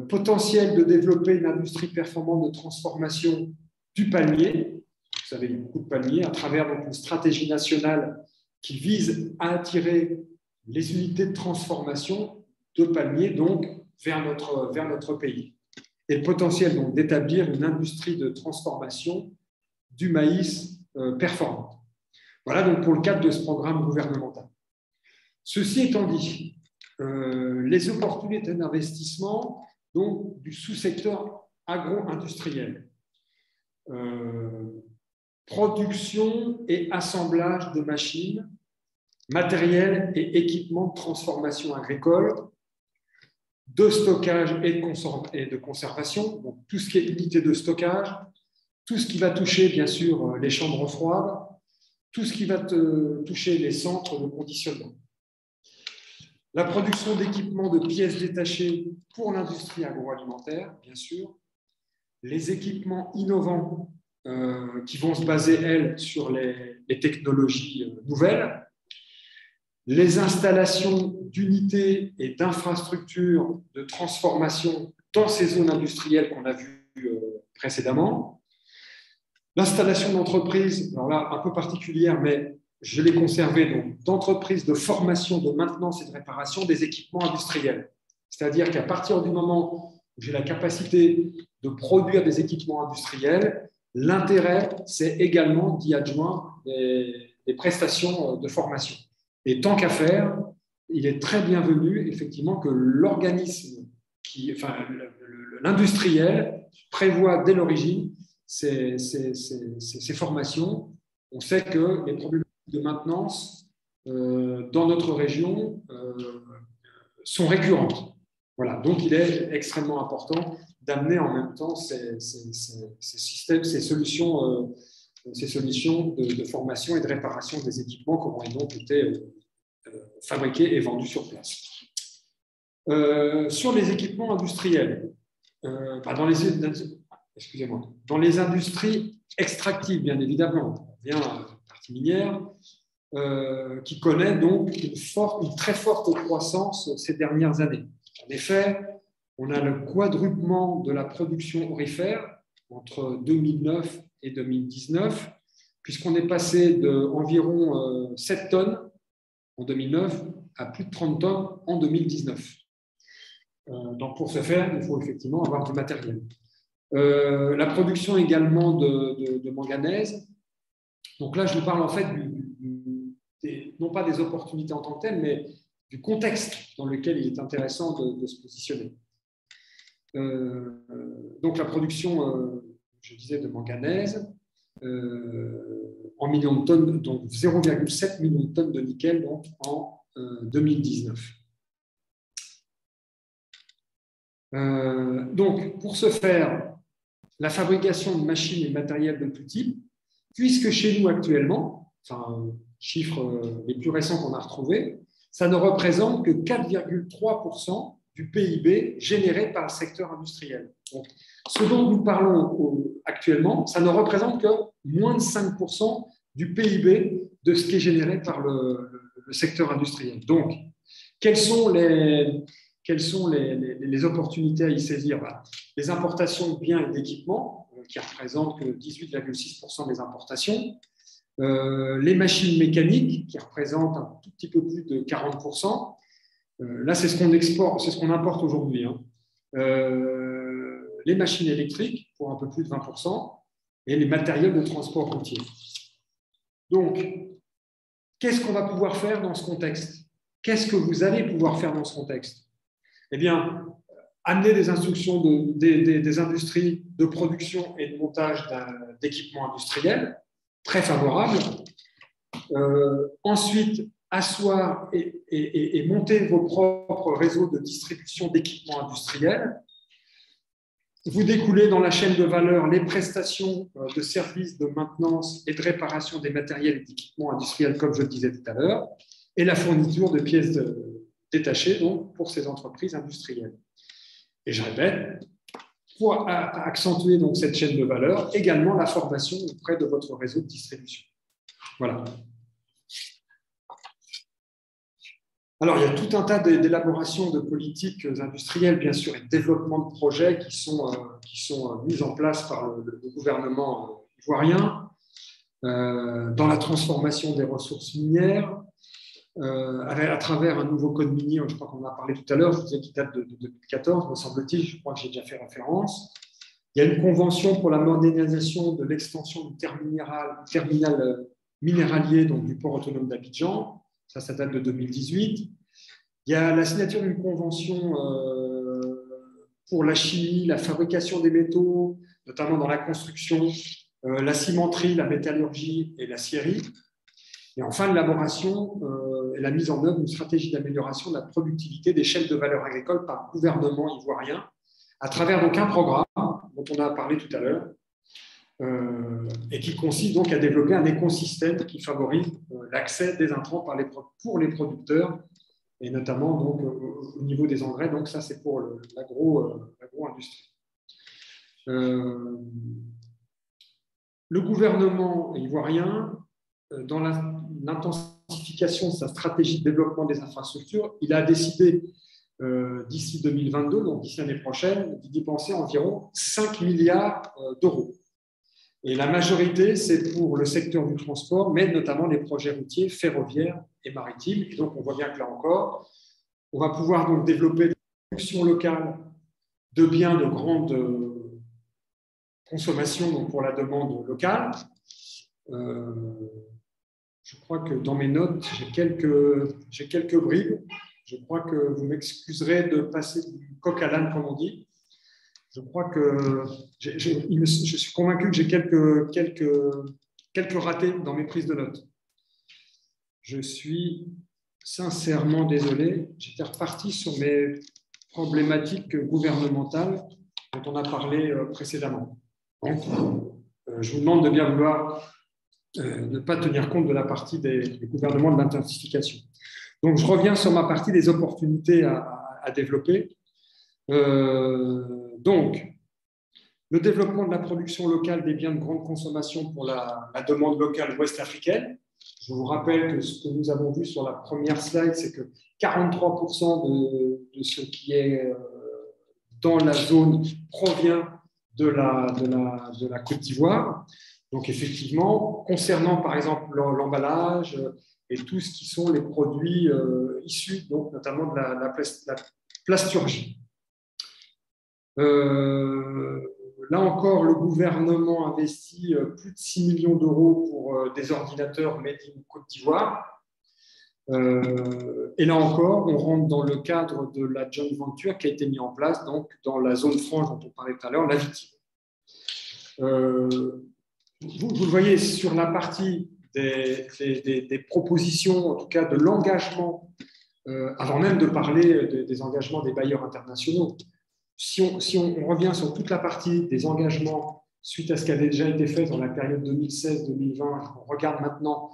Potentiel de développer une industrie performante de transformation du palmier. Vous savez, il y a beaucoup de palmiers, à travers donc, une stratégie nationale qui vise à attirer les unités de transformation de palmiers donc, vers notre pays. Et le potentiel donc, d'établir une industrie de transformation du maïs performante. Voilà donc pour le cadre de ce programme gouvernemental. Ceci étant dit, les opportunités d'investissement donc, du sous-secteur agro-industriel, production et assemblage de machines, matériel et équipements de transformation agricole, de stockage et de conservation, donc tout ce qui est unité de stockage, tout ce qui va toucher bien sûr les chambres froides, tout ce qui va toucher les centres de conditionnement. La production d'équipements de pièces détachées pour l'industrie agroalimentaire, bien sûr. Les équipements innovants qui vont se baser, elles, sur les technologies nouvelles. Les installations d'unités et d'infrastructures de transformation dans ces zones industrielles qu'on a vues précédemment. L'installation d'entreprises, alors là, un peu particulière, mais je l'ai conservé, donc d'entreprises de formation, de maintenance et de réparation des équipements industriels. C'est-à-dire qu'à partir du moment où j'ai la capacité de produire des équipements industriels, l'intérêt, c'est également d'y adjoindre des prestations de formation. Et tant qu'à faire, il est très bienvenu, effectivement, que l'organisme, l'industriel, prévoit dès l'origine ces formations. On sait que les problèmes de maintenance dans notre région sont récurrentes. Voilà. Donc, il est extrêmement important d'amener en même temps ces systèmes, ces solutions de formation et de réparation des équipements qui auront donc été fabriqués et vendus sur place. Sur les équipements industriels, dans les industries extractives, bien évidemment, on vient à la partie minière, qui connaît donc une très forte croissance ces dernières années. En effet, on a le quadruplement de la production aurifère entre 2009 et 2019, puisqu'on est passé d'environ 7 tonnes en 2009 à plus de 30 tonnes en 2019. Donc pour ce faire, il faut effectivement avoir du matériel. La production également de manganèse. Donc là, je vous parle en fait non pas des opportunités en tant que telles, mais du contexte dans lequel il est intéressant de se positionner. Donc la production, je disais, de manganèse, en millions de tonnes, donc 0,7 millions de tonnes de nickel donc, en 2019. Donc, pour ce faire, la fabrication de machines et matériels de tout type, puisque chez nous actuellement, chiffres les plus récents qu'on a retrouvés, ça ne représente que 4,3% du PIB généré par le secteur industriel. Donc, ce dont nous parlons actuellement, ça ne représente que moins de 5% du PIB de ce qui est généré par le secteur industriel. Donc, quelles sont les opportunités à y saisir? Les importations de biens et d'équipements, qui représentent que 18,6% des importations, les machines mécaniques, qui représentent un tout petit peu plus de 40%. Là, c'est ce qu'on exporte, c'est ce qu'on importe aujourd'hui. Les machines électriques, pour un peu plus de 20%, et les matériels de transport routier. Donc, qu'est-ce qu'on va pouvoir faire dans ce contexte? Qu'est-ce que vous allez pouvoir faire dans ce contexte? Eh bien, amener des instructions des industries de production et de montage d'équipements industriels, très favorables. Ensuite, asseoir et monter vos propres réseaux de distribution d'équipements industriels. Vous découlez dans la chaîne de valeur les prestations de services de maintenance et de réparation des matériels et d'équipements industriels, comme je le disais tout à l'heure, et la fourniture de pièces détachées donc, pour ces entreprises industrielles. Et je répète, pour accentuer donc, cette chaîne de valeur, également la formation auprès de votre réseau de distribution. Voilà. Alors, il y a tout un tas d'élaborations de politiques industrielles, bien sûr, et de développement de projets qui sont mis en place par le gouvernement ivoirien dans la transformation des ressources minières, à travers un nouveau code minier, je crois qu'on en a parlé tout à l'heure, je disais qu'il date de 2014, me semble-t-il, je crois que j'ai déjà fait référence. Il y a une convention pour la modernisation de l'extension du terminal minéralier donc du port autonome d'Abidjan. Ça date de 2018. Il y a la signature d'une convention pour la chimie, la fabrication des métaux, notamment dans la construction, la cimenterie, la métallurgie et l'acierie. Et enfin, l'élaboration et la mise en œuvre d'une stratégie d'amélioration de la productivité des chaînes de valeur agricole par le gouvernement ivoirien, à travers donc un programme dont on a parlé tout à l'heure, et qui consiste donc à développer un écosystème qui favorise l'accès des intrants pour les producteurs, et notamment donc, au niveau des engrais. Donc ça, c'est pour l'agro-industrie. Le gouvernement ivoirien, dans l'intensification de sa stratégie de développement des infrastructures, il a décidé d'ici 2022, donc d'ici l'année prochaine, d'y dépenser environ 5 milliards d'euros. Et la majorité, c'est pour le secteur du transport, mais notamment les projets routiers, ferroviaires et maritimes. Et donc, on voit bien que là encore, on va pouvoir donc développer des productions locales de biens de grande consommation donc pour la demande locale. Je crois que dans mes notes, j'ai quelques bribes. Je crois que vous m'excuserez de passer du coq à l'âne, comme on dit. Je crois que je suis convaincu que j'ai quelques ratés dans mes prises de notes. Je suis sincèrement désolé. J'étais reparti sur mes problématiques gouvernementales dont on a parlé précédemment. Donc, je vous demande de bien vouloir ne pas tenir compte de la partie des gouvernements de l'intensification. Donc, je reviens sur ma partie des opportunités à développer. Donc, le développement de la production locale des biens de grande consommation pour la demande locale ouest-africaine. Je vous rappelle que ce que nous avons vu sur la première slide, c'est que 43% de ce qui est dans la zone provient de la Côte d'Ivoire. Donc, effectivement, concernant par exemple l'emballage et tout ce qui sont les produits issus, donc, notamment de la plasturgie. Là encore, le gouvernement investit plus de 6 millions d'euros pour des ordinateurs made in Côte d'Ivoire. Et là encore, on rentre dans le cadre de la joint venture qui a été mise en place donc, dans la zone franche dont on parlait tout à l'heure, la Vitive. Vous le voyez sur la partie des propositions, en tout cas de l'engagement, avant même de parler des engagements des bailleurs internationaux. Si on revient sur toute la partie des engagements suite à ce qui avait déjà été fait dans la période 2016-2020, on regarde maintenant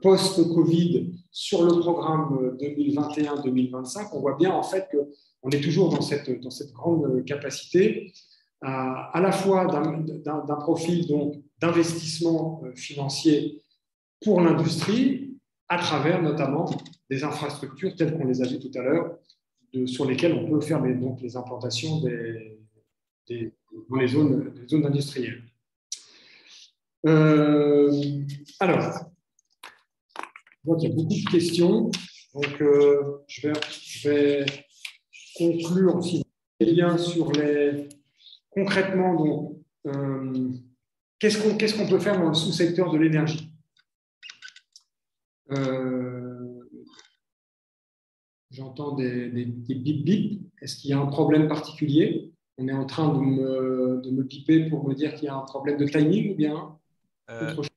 post-Covid sur le programme 2021-2025, on voit bien en fait qu'on est toujours dans cette grande capacité à la fois d'un profil d'investissement financier pour l'industrie, à travers notamment des infrastructures telles qu'on les a vues tout à l'heure, sur lesquelles on peut faire les implantations dans les zones industrielles. Alors, je vois qu'il y a beaucoup de questions, donc je vais conclure aussi bien sur concrètement donc, qu'est-ce qu'on peut faire dans le sous-secteur de l'énergie? J'entends des bip bip. Est-ce qu'il y a un problème particulier? On est en train de me biper pour me dire qu'il y a un problème de timing ou bien autre chose?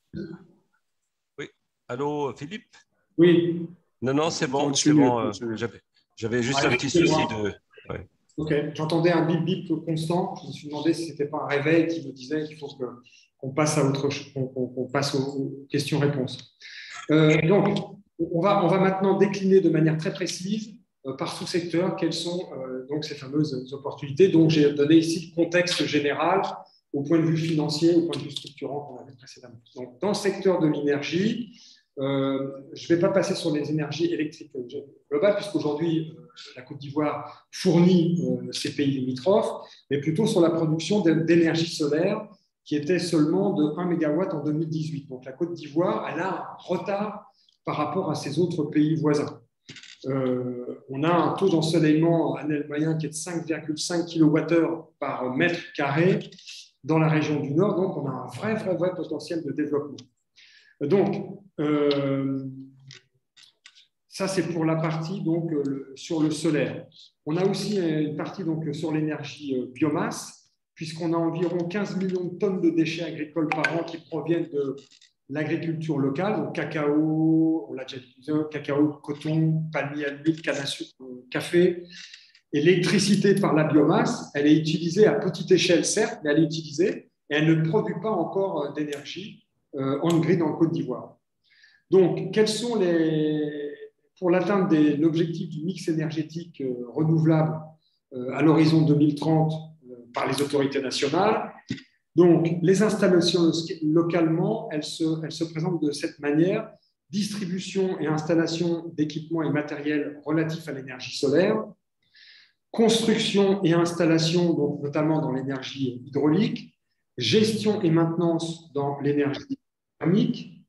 Oui. Allô, Philippe? Oui. Non, non, c'est bon, c'est bon. J'avais juste un petit souci de. Ouais. Ok, j'entendais un bip bip constant. Je me suis demandé si ce n'était pas un réveil qui me disait qu'il faut qu'on passe à autre chose, qu'on passe aux questions-réponses. Donc, on va maintenant décliner de manière très précise par sous-secteur quelles sont donc ces fameuses opportunités. Donc, j'ai donné ici le contexte général au point de vue financier, au point de vue structurant qu'on avait précédemment. Donc, dans le secteur de l'énergie, je ne vais pas passer sur les énergies électriques globales, puisqu'aujourd'hui, la Côte d'Ivoire fournit ces pays limitrophes, mais plutôt sur la production d'énergie solaire, qui était seulement de 1 MW en 2018. Donc, la Côte d'Ivoire, elle a un retard par rapport à ses autres pays voisins. On a un taux d'ensoleillement annuel moyen qui est de 5,5 kWh par mètre carré dans la région du Nord, donc on a un vrai potentiel de développement. Donc, ça c'est pour la partie donc, sur le solaire. On a aussi une partie donc, sur l'énergie biomasse, puisqu'on a environ 15 millions de tonnes de déchets agricoles par an qui proviennent de l'agriculture locale, donc cacao, on l'a déjà dit, cacao, coton, palmier à l'huile, canne à sucre, café. Et l'électricité par la biomasse, elle est utilisée à petite échelle, certes, mais elle est utilisée et elle ne produit pas encore d'énergie on-grid en Côte d'Ivoire. Donc, quels sont pour l'atteinte de l'objectif du mix énergétique renouvelable à l'horizon 2030 par les autorités nationales? Donc, les installations localement, elles se présentent de cette manière: distribution et installation d'équipements et matériels relatifs à l'énergie solaire, construction et installation, donc notamment dans l'énergie hydraulique, gestion et maintenance dans l'énergie thermique,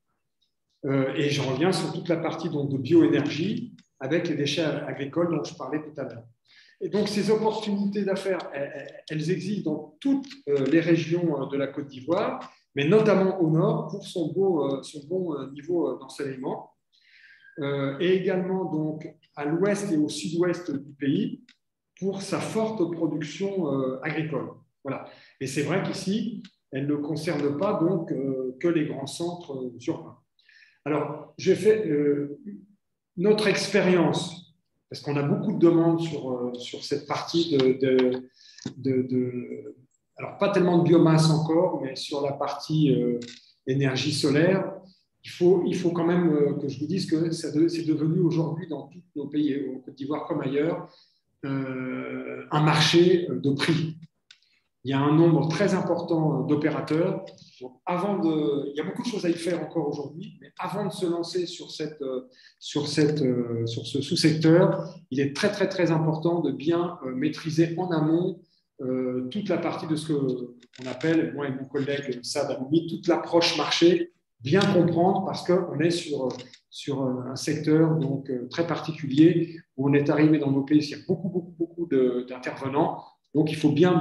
et je reviens sur toute la partie donc, de bioénergie avec les déchets agricoles dont je parlais tout à l'heure. Et donc, ces opportunités d'affaires, elles existent dans toutes les régions de la Côte d'Ivoire, mais notamment au nord pour son bon niveau d'ensoleillement, et également donc, à l'ouest et au sud-ouest du pays pour sa forte production agricole. Voilà. Et c'est vrai qu'ici, elle ne concerne pas donc, que les grands centres urbains. Alors, j'ai fait notre expérience, parce qu'on a beaucoup de demandes sur cette partie alors pas tellement de biomasse encore, mais sur la partie énergie solaire. Il faut quand même que je vous dise que c'est devenu aujourd'hui dans tous nos pays, en Côte d'Ivoire comme ailleurs, un marché de prix. Il y a un nombre très important d'opérateurs. Il y a beaucoup de choses à y faire encore aujourd'hui, mais avant de se lancer sur ce sous-secteur, il est très important de bien maîtriser en amont toute la partie de ce qu'on appelle, moi et mon collègue Saad Amoumi, toute l'approche marché, bien comprendre parce qu'on est sur un secteur donc, très particulier où on est arrivé dans nos pays, il y a beaucoup d'intervenants. Donc, il faut bien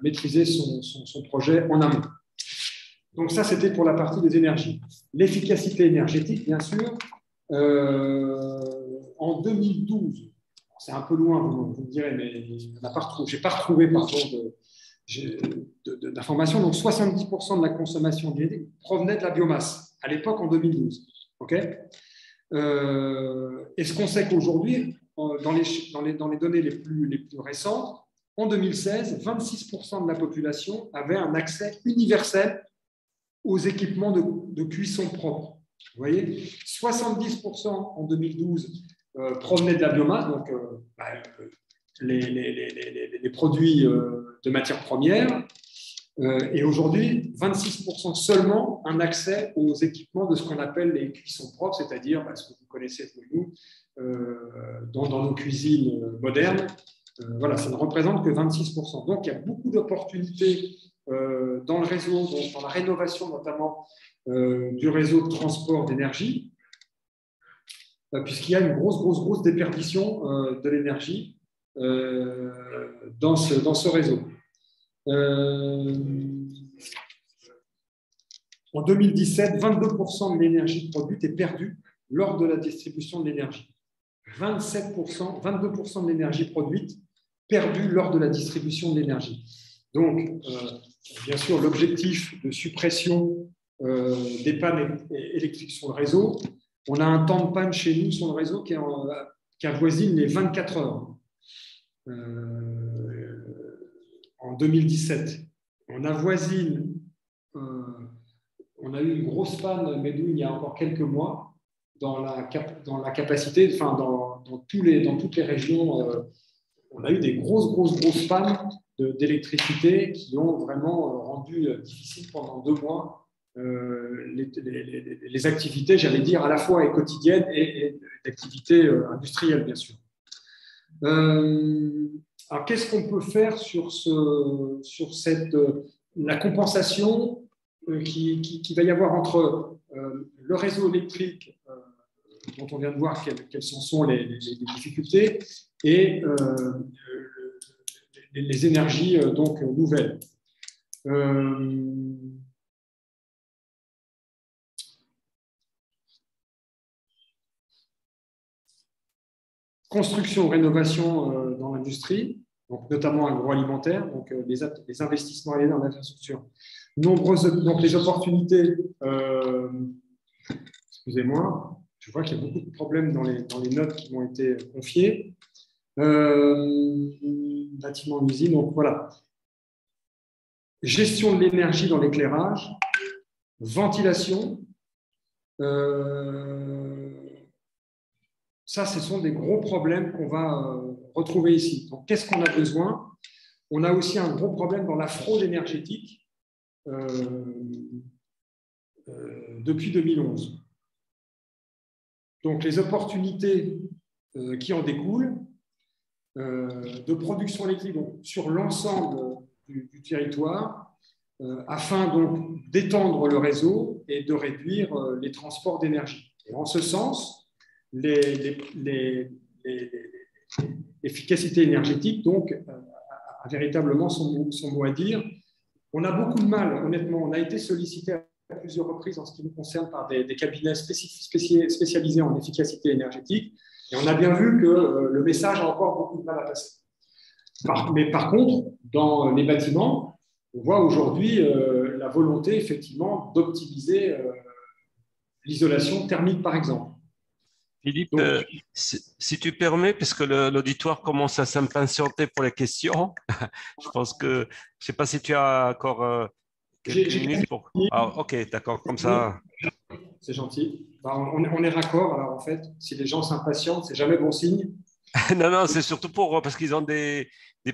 maîtriser son projet en amont. Donc, ça, c'était pour la partie des énergies. L'efficacité énergétique, bien sûr. En 2012, c'est un peu loin, vous me direz, mais je n'ai pas retrouvé d'informations. Donc, 70% de la consommation énergétique provenait de la biomasse, à l'époque, en 2012. Okay, et ce qu'on sait qu'aujourd'hui, dans les données les plus récentes, en 2016, 26% de la population avait un accès universel aux équipements de cuisson propre. Vous voyez, 70% en 2012 provenaient de la biomasse, donc les produits de matières premières, et aujourd'hui, 26% seulement un accès aux équipements de ce qu'on appelle les cuissons propres, c'est-à-dire ce que vous connaissez de nous dans nos cuisines modernes. Voilà, ça ne représente que 26%. Donc, il y a beaucoup d'opportunités dans le réseau, dans la rénovation notamment du réseau de transport d'énergie, puisqu'il y a une grosse déperdition de l'énergie dans ce réseau. En 2017, 22% de l'énergie produite est perdue lors de la distribution de l'énergie. 22% de l'énergie produite perdue lors de la distribution de l'énergie. Donc, bien sûr, l'objectif de suppression des pannes électriques sur le réseau, on a un temps de panne chez nous sur le réseau qui avoisine les 24 heures en 2017. On avoisine, on a eu une grosse panne à Medoune il y a encore quelques mois dans la capacité, enfin dans toutes les régions, on a eu des grosses pannes d'électricité qui ont vraiment rendu difficile pendant 2 mois les activités, j'allais dire, à la fois quotidiennes et d'activités industrielles, bien sûr. Alors, qu'est-ce qu'on peut faire sur la compensation qui va y avoir entre le réseau électrique, dont on vient de voir quelles sont les difficultés, et les énergies donc nouvelles. Construction, rénovation dans l'industrie, donc notamment agroalimentaire, donc les investissements alliés dans l'infrastructure. Donc les opportunités, excusez-moi, je vois qu'il y a beaucoup de problèmes dans les notes qui m'ont été confiées. Bâtiment d'usine, donc voilà. Gestion de l'énergie dans l'éclairage, ventilation. Ça, ce sont des gros problèmes qu'on va retrouver ici. Donc, qu'est-ce qu'on a besoin? On a aussi un gros problème dans la fraude énergétique depuis 2011. Donc, les opportunités qui en découlent de production électrique donc, sur l'ensemble du territoire afin donc d'étendre le réseau et de réduire les transports d'énergie. Et en ce sens, l'efficacité énergétique donc, a véritablement son mot à dire. On a beaucoup de mal, honnêtement. On a été sollicité à plusieurs reprises en ce qui nous concerne par des cabinets spécialisés en efficacité énergétique. Et on a bien vu que le message a encore beaucoup de mal à passer. Mais par contre, dans les bâtiments, on voit aujourd'hui la volonté, effectivement, d'optimiser l'isolation thermique, par exemple. Philippe, donc, si tu permets, puisque l'auditoire commence à s'impatienter pour les questions, je pense que, je ne sais pas si tu as encore quelques minutes pour… Ah, ok, d'accord, comme ça… C'est gentil. On est raccord, alors en fait, si les gens s'impatientent, c'est jamais bon signe. Non, c'est surtout parce qu'ils ont des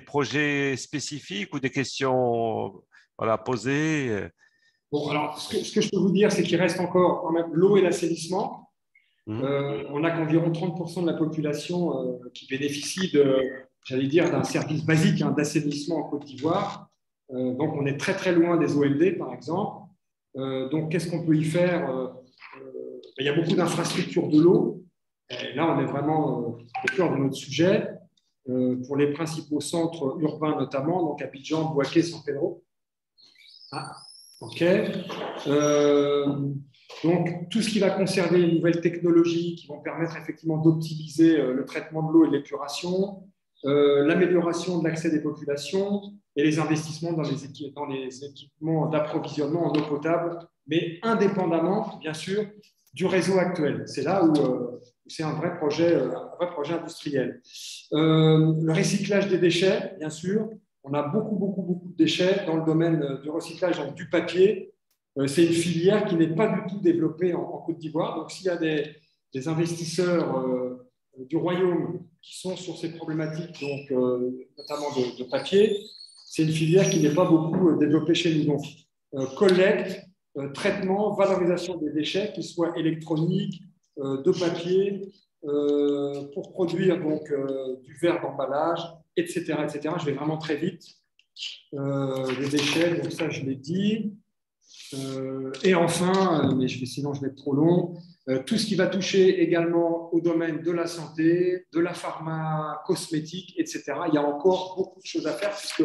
projets spécifiques ou des questions à poser. Bon, alors, ce que je peux vous dire, c'est qu'il reste encore quand même l'eau et l'assainissement. On a qu'environ 30% de la population qui bénéficie d'un service basique d'assainissement en Côte d'Ivoire. Donc, on est très, très loin des OLD, par exemple. Donc, qu'est-ce qu'on peut y faire? Il y a beaucoup d'infrastructures de l'eau. Et là, on est vraiment au cœur de notre sujet. Pour les principaux centres urbains, notamment, donc Abidjan, Bouaké, San Pedro. Ah, OK. Donc, tout ce qui va concerner les nouvelles technologies qui vont permettre effectivement d'optimiser le traitement de l'eau et de l'épuration, l'amélioration de l'accès des populations et les investissements dans les équipements d'approvisionnement en eau potable, mais indépendamment, bien sûr, du réseau actuel. C'est là où c'est un vrai projet industriel. Le recyclage des déchets, bien sûr. On a beaucoup de déchets dans le domaine du recyclage, donc du papier. C'est une filière qui n'est pas du tout développée en Côte d'Ivoire. Donc, s'il y a des investisseurs du royaume qui sont sur ces problématiques, donc, notamment de papier, c'est une filière qui n'est pas beaucoup développée chez nous. Donc, collecte, traitement, valorisation des déchets, qu'ils soient électroniques, de papier, pour produire donc, du verre d'emballage, etc., etc. Je vais vraiment très vite. Les déchets, donc ça, je l'ai dit. Et enfin, mais sinon je vais être trop long, tout ce qui va toucher également au domaine de la santé, de la pharma, cosmétique, etc. Il y a encore beaucoup de choses à faire puisque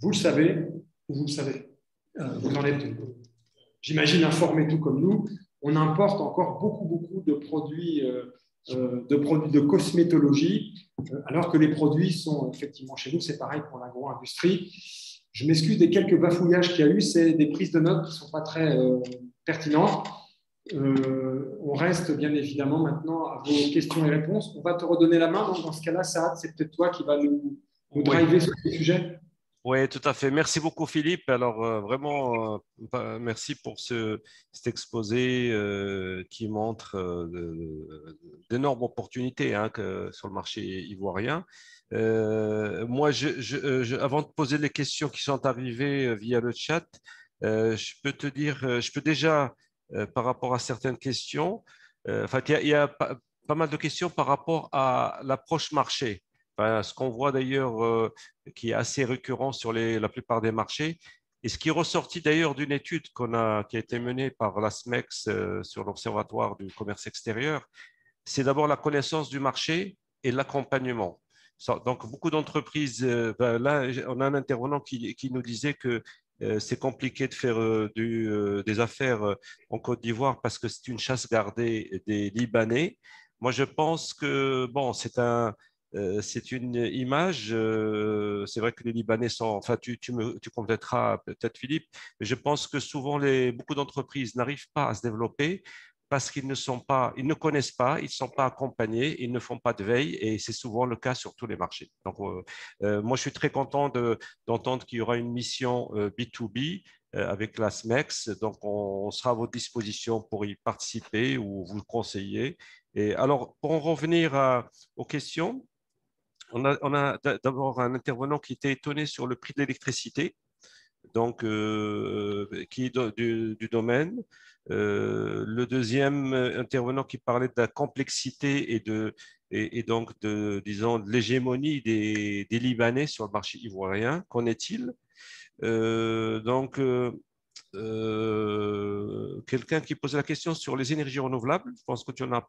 vous le savez, vous en êtes j'imagine, informés tout comme nous, on importe encore beaucoup de produits de cosmétologie, alors que les produits sont effectivement chez nous, c'est pareil pour l'agro-industrie. Je m'excuse des quelques bafouillages qu'il y a eu, c'est des prises de notes qui ne sont pas très pertinentes. On reste bien évidemment maintenant à vos questions et réponses. On va te redonner la main. Donc dans ce cas-là, Saad, c'est peut-être toi qui vas nous driver sur ce sujet. Oui, tout à fait. Merci beaucoup, Philippe. Alors, vraiment, merci pour cet exposé qui montre d'énormes opportunités sur le marché ivoirien. Moi, avant de poser les questions qui sont arrivées via le chat, je peux te dire, je peux déjà, par rapport à certaines questions, il y a pas mal de questions par rapport à l'approche marché. Ce qu'on voit d'ailleurs qui est assez récurrent sur la plupart des marchés, et ce qui est ressorti d'ailleurs d'une étude qui a été menée par la SMEX sur l'Observatoire du commerce extérieur, c'est d'abord la connaissance du marché et l'accompagnement. Donc, beaucoup d'entreprises, là, on a un intervenant qui nous disait que c'est compliqué de faire des affaires en Côte d'Ivoire parce que c'est une chasse gardée des Libanais. Moi, je pense que, bon, c'est une image. C'est vrai que les Libanais sont. Enfin, tu compléteras peut-être, Philippe, mais je pense que souvent, beaucoup d'entreprises n'arrivent pas à se développer parce qu'ils ils ne connaissent pas, ils ne sont pas accompagnés, ils ne font pas de veille, et c'est souvent le cas sur tous les marchés. Donc, moi, je suis très content d'entendre qu'il y aura une mission B2B avec la SMEX. Donc, on sera à votre disposition pour y participer ou vous le conseiller. Et alors, pour en revenir aux questions, on a d'abord un intervenant qui était étonné sur le prix de l'électricité, donc qui est du domaine. Le deuxième intervenant qui parlait de la complexité et donc disons, de l'hégémonie des Libanais sur le marché ivoirien. Qu'en est-il? Quelqu'un qui posait la question sur les énergies renouvelables, je pense que tu en as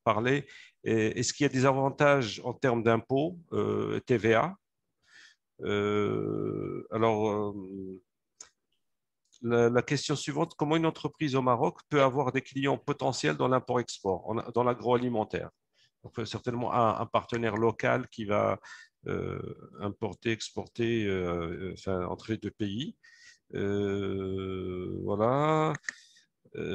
parlé. Est-ce qu'il y a des avantages en termes d'impôts, TVA? Alors, la question suivante, comment une entreprise au Maroc peut avoir des clients potentiels dans l'import-export, dans l'agroalimentaire? Donc, certainement un partenaire local qui va importer, exporter entre les deux pays. Voilà.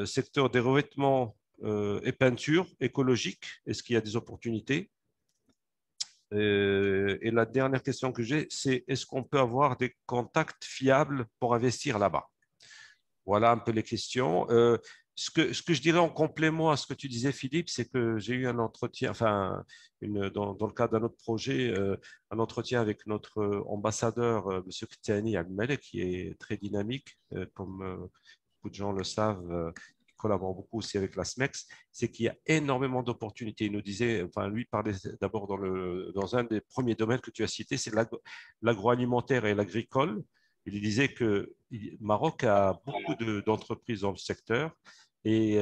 Secteur des revêtements et peintures écologiques, est-ce qu'il y a des opportunités? Et la dernière question que j'ai, c'est est-ce qu'on peut avoir des contacts fiables pour investir là-bas? Voilà un peu les questions. Ce que je dirais en complément à ce que tu disais, Philippe, c'est que j'ai eu un entretien, dans le cadre d'un autre projet, un entretien avec notre ambassadeur, M. Christiani Almele, qui est très dynamique, comme beaucoup de gens le savent, qui collabore beaucoup aussi avec la SMEX, c'est qu'il y a énormément d'opportunités. Il nous disait, lui parlait d'abord dans un des premiers domaines que tu as cité, c'est l'agroalimentaire et l'agricole. Il disait que le Maroc a beaucoup d'entreprises dans le secteur et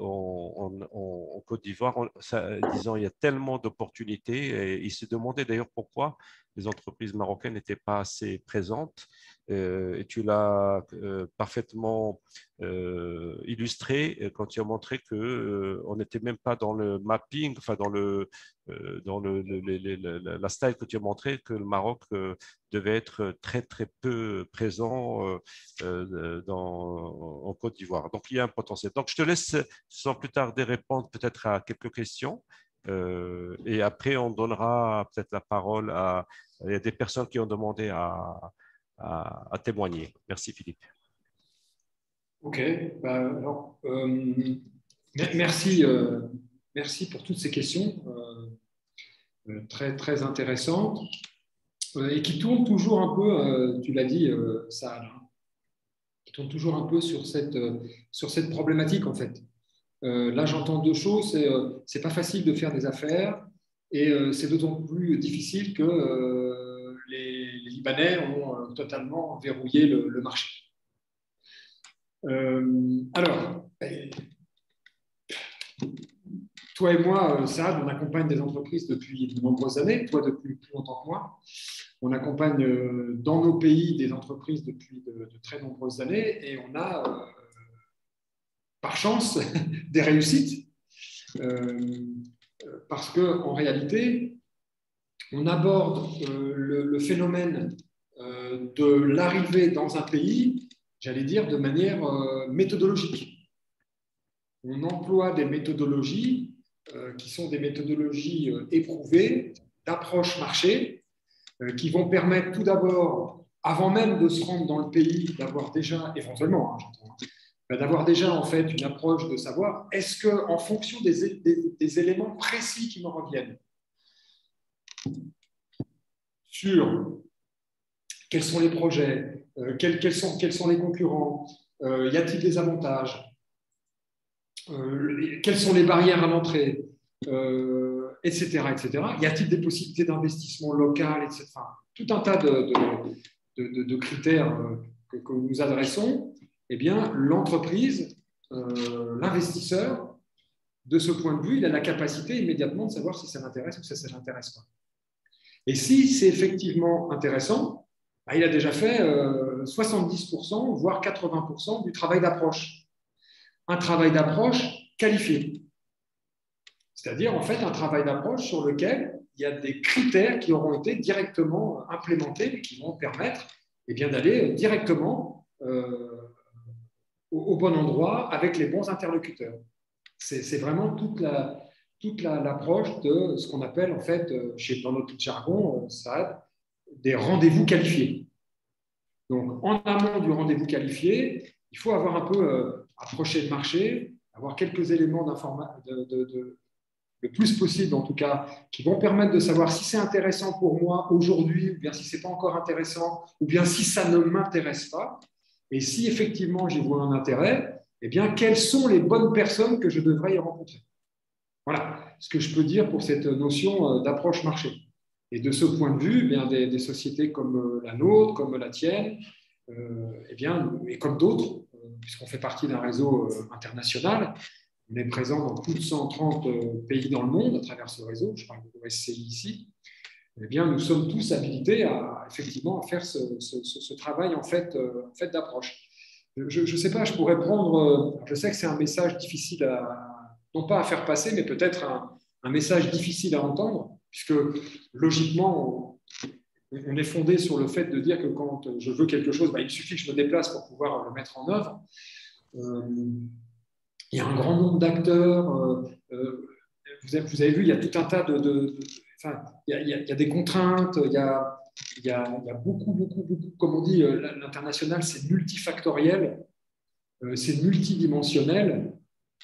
en Côte d'Ivoire, disons, il y a tellement d'opportunités. Et il se demandait d'ailleurs pourquoi les entreprises marocaines n'étaient pas assez présentes. Et tu l'as parfaitement illustré quand tu as montré qu'on n'était même pas dans le mapping, la style que tu as montré, que le Maroc devait être très très peu présent en Côte d'Ivoire. Donc il y a un potentiel. Donc je te laisse sans plus tarder répondre peut-être à quelques questions. Et après, on donnera peut-être la parole il y a des personnes qui ont demandé à témoigner. Merci, Philippe. Ok. Alors, merci pour toutes ces questions très, très intéressantes et qui tournent toujours un peu, tu l'as dit, Saad, qui tournent toujours un peu sur cette problématique, en fait. Là, j'entends deux choses. C'est pas facile de faire des affaires et c'est d'autant plus difficile que les Libanais ont totalement verrouillé le marché. Alors, toi et moi, Saad, on accompagne des entreprises depuis de nombreuses années, toi depuis plus longtemps que moi. On accompagne dans nos pays des entreprises depuis de très nombreuses années et on a par chance, des réussites, parce qu'en réalité, on aborde le phénomène de l'arrivée dans un pays, j'allais dire, de manière méthodologique. On emploie des méthodologies qui sont des méthodologies éprouvées, d'approche marché, qui vont permettre tout d'abord, avant même de se rendre dans le pays, d'avoir déjà, éventuellement, d'avoir déjà en fait une approche de savoir est-ce qu'en fonction des éléments précis qui me reviennent sur quels sont les projets, quels sont les concurrents, y a-t-il des avantages, quelles sont les barrières à l'entrée, etc., etc. Y a-t-il des possibilités d'investissement local, etc. Enfin, tout un tas de critères que nous adressons. Eh bien, l'entreprise, l'investisseur, de ce point de vue, il a la capacité immédiatement de savoir si ça l'intéresse ou si ça ne l'intéresse pas. Et si c'est effectivement intéressant, bah, il a déjà fait 70%, voire 80% du travail d'approche. Un travail d'approche qualifié. C'est-à-dire, en fait, un travail d'approche sur lequel il y a des critères qui auront été directement implémentés et qui vont permettre d'aller directement au bon endroit avec les bons interlocuteurs. C'est vraiment toute l'approche de ce qu'on appelle, en fait, dans notre jargon, SAD, des rendez-vous qualifiés. Donc, en amont du rendez-vous qualifié, il faut avoir un peu approché le marché, avoir quelques éléments d'information, le plus possible en tout cas, qui vont permettre de savoir si c'est intéressant pour moi aujourd'hui, ou bien si ce n'est pas encore intéressant, ou bien si ça ne m'intéresse pas. Et si effectivement j'y vois un intérêt, eh bien, quelles sont les bonnes personnes que je devrais y rencontrer? Voilà ce que je peux dire pour cette notion d'approche marché. Et de ce point de vue, eh bien, des sociétés comme la nôtre, comme la tienne, eh bien, et comme d'autres, puisqu'on fait partie d'un réseau international, on est présent dans plus de 130 pays dans le monde à travers ce réseau, je parle de l'OSCI ici, eh bien, nous sommes tous habilités à, effectivement, à faire ce travail en fait d'approche. Je ne sais pas, je pourrais prendre, je sais que c'est un message difficile non pas à faire passer, mais peut-être un message difficile à entendre, puisque logiquement, on est fondé sur le fait de dire que quand je veux quelque chose, il suffit que je me déplace pour pouvoir le mettre en œuvre. Il y a un grand nombre d'acteurs. Vous avez vu, il y a tout un tas il y a des contraintes, il y a beaucoup, comme on dit, l'international, c'est multifactoriel, c'est multidimensionnel,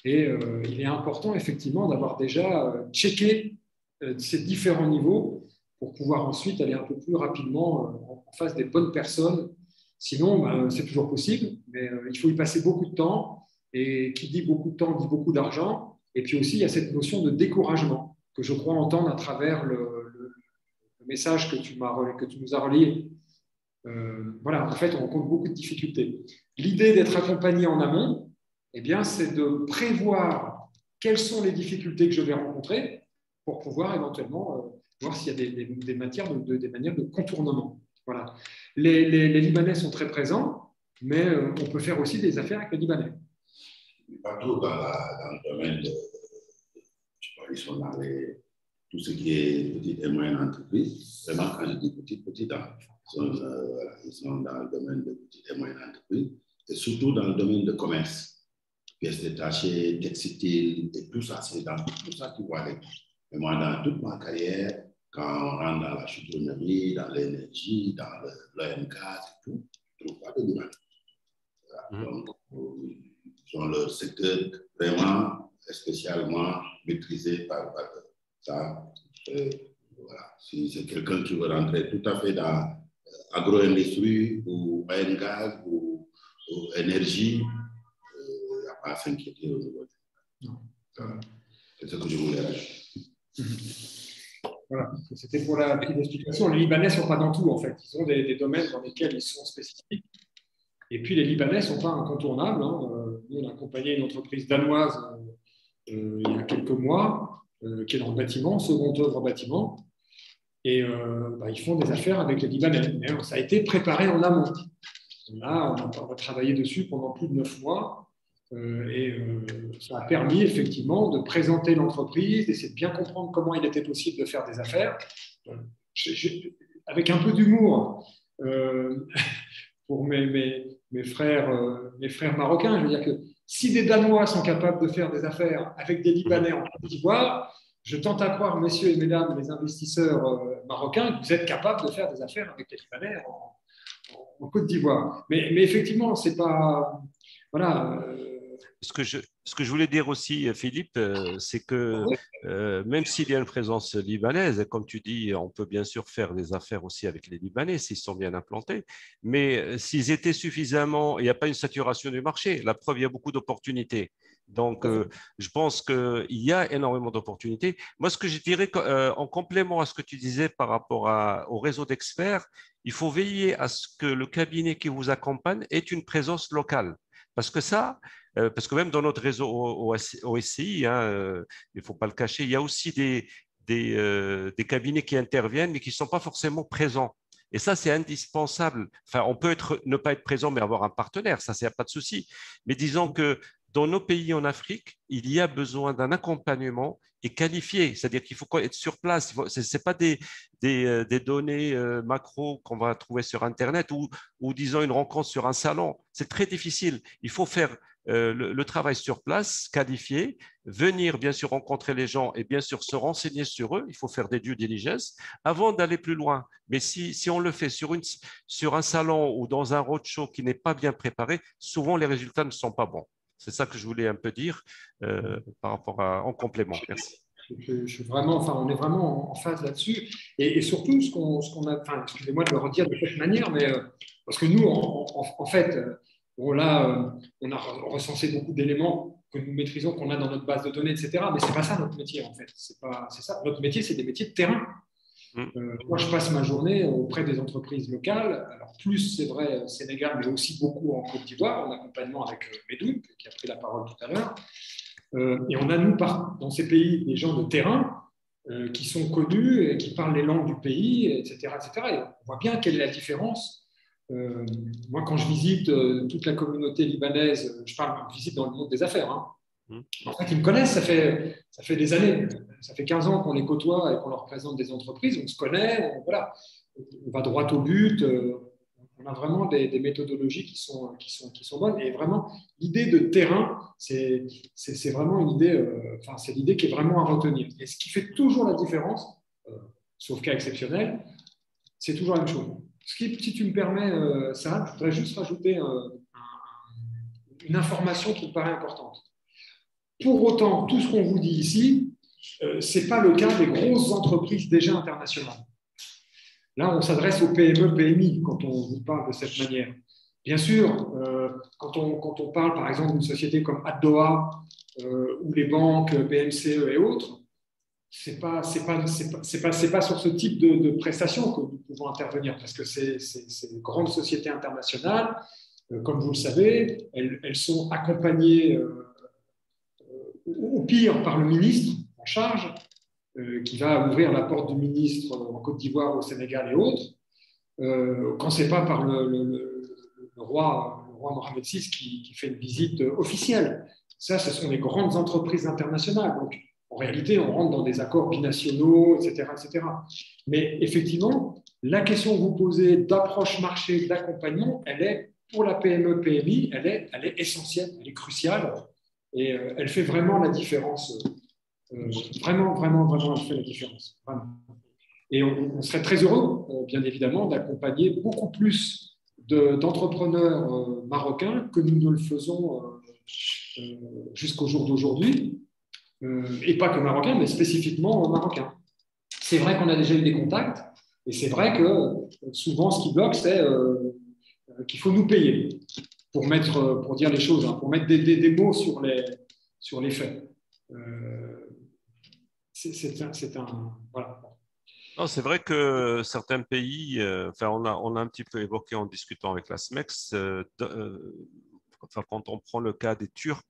et il est important, effectivement, d'avoir déjà checké ces différents niveaux pour pouvoir ensuite aller un peu plus rapidement en face des bonnes personnes. Sinon, c'est toujours possible, mais il faut y passer beaucoup de temps. Et qui dit beaucoup de temps dit beaucoup d'argent. Et puis aussi, il y a cette notion de découragement que je crois entendre à travers le message que tu nous as relayé. Voilà, en fait, on rencontre beaucoup de difficultés. L'idée d'être accompagné en amont, eh bien, c'est de prévoir quelles sont les difficultés que je vais rencontrer pour pouvoir éventuellement voir s'il y a des manières de contournement. Voilà. Les Libanais sont très présents, mais on peut faire aussi des affaires avec les Libanais. Partout dans le domaine de, ils sont dans tout ce qui est petite et moyenne entreprise. Vraiment, quand je dis petite, ils sont dans le domaine de petite et moyenne entreprise, et surtout dans le domaine de commerce, pièces détachées, textiles, et tout ça, c'est dans tout ça qu'ils voient les. Et moi, dans toute ma carrière, quand on rentre dans la chaudronnerie, dans l'énergie, dans l'oil and gas et tout, je ne trouve pas de Libanais. Voilà. Donc, ils ont le secteur vraiment spécialement maîtrisé par ça. Voilà. Si c'est quelqu'un qui veut rentrer tout à fait dans agro-industrie ou oil and gas ou énergie, il n'y a pas à s'inquiéter au niveau de ça. C'est ce que je voulais rajouter. Voilà, c'était pour la petite explication. Les Libanais ne sont pas dans tout, en fait. Ils ont des domaines dans lesquels ils sont spécifiques. Et puis, les Libanais ne sont pas incontournables. Nous, on a accompagné une entreprise danoise il y a quelques mois, qui est dans le bâtiment, seconde œuvre en bâtiment. Et ils font des affaires avec les Libanais. Mais ça a été préparé en amont. Là, on a travaillé dessus pendant plus de 9 mois. Ça a permis effectivement de présenter l'entreprise, d'essayer de bien comprendre comment il était possible de faire des affaires. Avec un peu d'humour pour mes frères marocains, je veux dire que si des Danois sont capables de faire des affaires avec des Libanais en Côte d'Ivoire, je tente à croire, messieurs et mesdames les investisseurs marocains, que vous êtes capables de faire des affaires avec les Libanais en Côte d'Ivoire. Mais effectivement, c'est pas... Voilà. Ce que je voulais dire aussi, Philippe, c'est que même s'il y a une présence libanaise, comme tu dis, on peut bien sûr faire des affaires aussi avec les Libanais s'ils sont bien implantés, mais s'ils étaient suffisamment, il n'y a pas une saturation du marché. La preuve, il y a beaucoup d'opportunités. Donc, je pense qu'il y a énormément d'opportunités. Moi, ce que je dirais, en complément à ce que tu disais par rapport au réseau d'experts, il faut veiller à ce que le cabinet qui vous accompagne ait une présence locale. Parce que même dans notre réseau OSCI, hein, il ne faut pas le cacher, il y a aussi des cabinets qui interviennent, mais qui ne sont pas forcément présents. Et ça, c'est indispensable. Enfin, on peut ne pas être présent, mais avoir un partenaire, ça, il n'y a pas de souci. Mais disons que dans nos pays en Afrique, il y a besoin d'un accompagnement et qualifié. C'est-à-dire qu'il faut être sur place. Ce n'est pas des données macro qu'on va trouver sur Internet ou, disons, une rencontre sur un salon. C'est très difficile. Il faut faire le travail sur place, qualifié, venir bien sûr rencontrer les gens et bien sûr se renseigner sur eux. Il faut faire des due diligence avant d'aller plus loin. Mais si on le fait sur un salon ou dans un roadshow qui n'est pas bien préparé, souvent les résultats ne sont pas bons. C'est ça que je voulais un peu dire par rapport en complément. Merci. Je suis vraiment, enfin, on est vraiment en phase là-dessus. Et surtout, ce qu'on a, enfin, excusez-moi de le redire de cette manière, mais parce que nous, en fait, bon, là, on a recensé beaucoup d'éléments que nous maîtrisons, qu'on a dans notre base de données, etc. Mais c'est pas ça notre métier, en fait. C'est ça. Notre métier, c'est des métiers de terrain. Moi, je passe ma journée auprès des entreprises locales. Alors, plus, c'est vrai, Sénégal, mais aussi beaucoup en Côte d'Ivoire, en accompagnement avec Medoun, qui a pris la parole tout à l'heure. Et on a, nous, dans ces pays, des gens de terrain qui sont connus, et qui parlent les langues du pays, etc., etc. Et on voit bien quelle est la différence. Moi, quand je visite toute la communauté libanaise, je visite dans le monde des affaires. Hein. En fait, ils me connaissent, ça fait des années. Ça fait 15 ans qu'on les côtoie et qu'on leur présente des entreprises. On se connaît, on va droit au but. On a vraiment des méthodologies qui sont bonnes. Et vraiment, l'idée de terrain, c'est vraiment une idée, c'est l'idée qui est vraiment à retenir. Et ce qui fait toujours la différence, sauf cas exceptionnel, c'est toujours la même chose. Si tu me permets, Sarah, je voudrais juste rajouter une information qui me paraît importante. Pour autant, tout ce qu'on vous dit ici, ce n'est pas le cas des grosses entreprises déjà internationales. Là, on s'adresse aux PME, PMI quand on vous parle de cette manière. Bien sûr, quand on parle par exemple d'une société comme Addoa ou les banques BMCE et autres, c'est pas sur ce type de prestations que nous pouvons intervenir parce que c'est une grande société internationale. Comme vous le savez, elles sont accompagnées au pire par le ministre en charge, qui va ouvrir la porte du ministre en Côte d'Ivoire, au Sénégal et autres, quand ce n'est pas par le roi Mohamed VI qui fait une visite officielle. Ça, ce sont les grandes entreprises internationales. Donc, en réalité, on rentre dans des accords binationaux, etc., etc. Mais effectivement, la question que vous posez d'approche marché, d'accompagnement, elle est, pour la PME, PMI, elle est essentielle, elle est cruciale. Et elle fait vraiment la différence. Vraiment, elle fait la différence. Vraiment. Et on serait très heureux, bien évidemment, d'accompagner beaucoup plus d'entrepreneurs marocains que nous ne le faisons jusqu'au jour d'aujourd'hui. Et pas que marocains, mais spécifiquement marocains. C'est vrai qu'on a déjà eu des contacts, et c'est vrai que souvent, ce qui bloque, c'est qu'il faut nous payer pour dire les choses, hein, pour mettre des mots sur les faits. Voilà. Non, c'est vrai que certains pays, on a un petit peu évoqué en discutant avec la SMEX, quand on prend le cas des Turcs,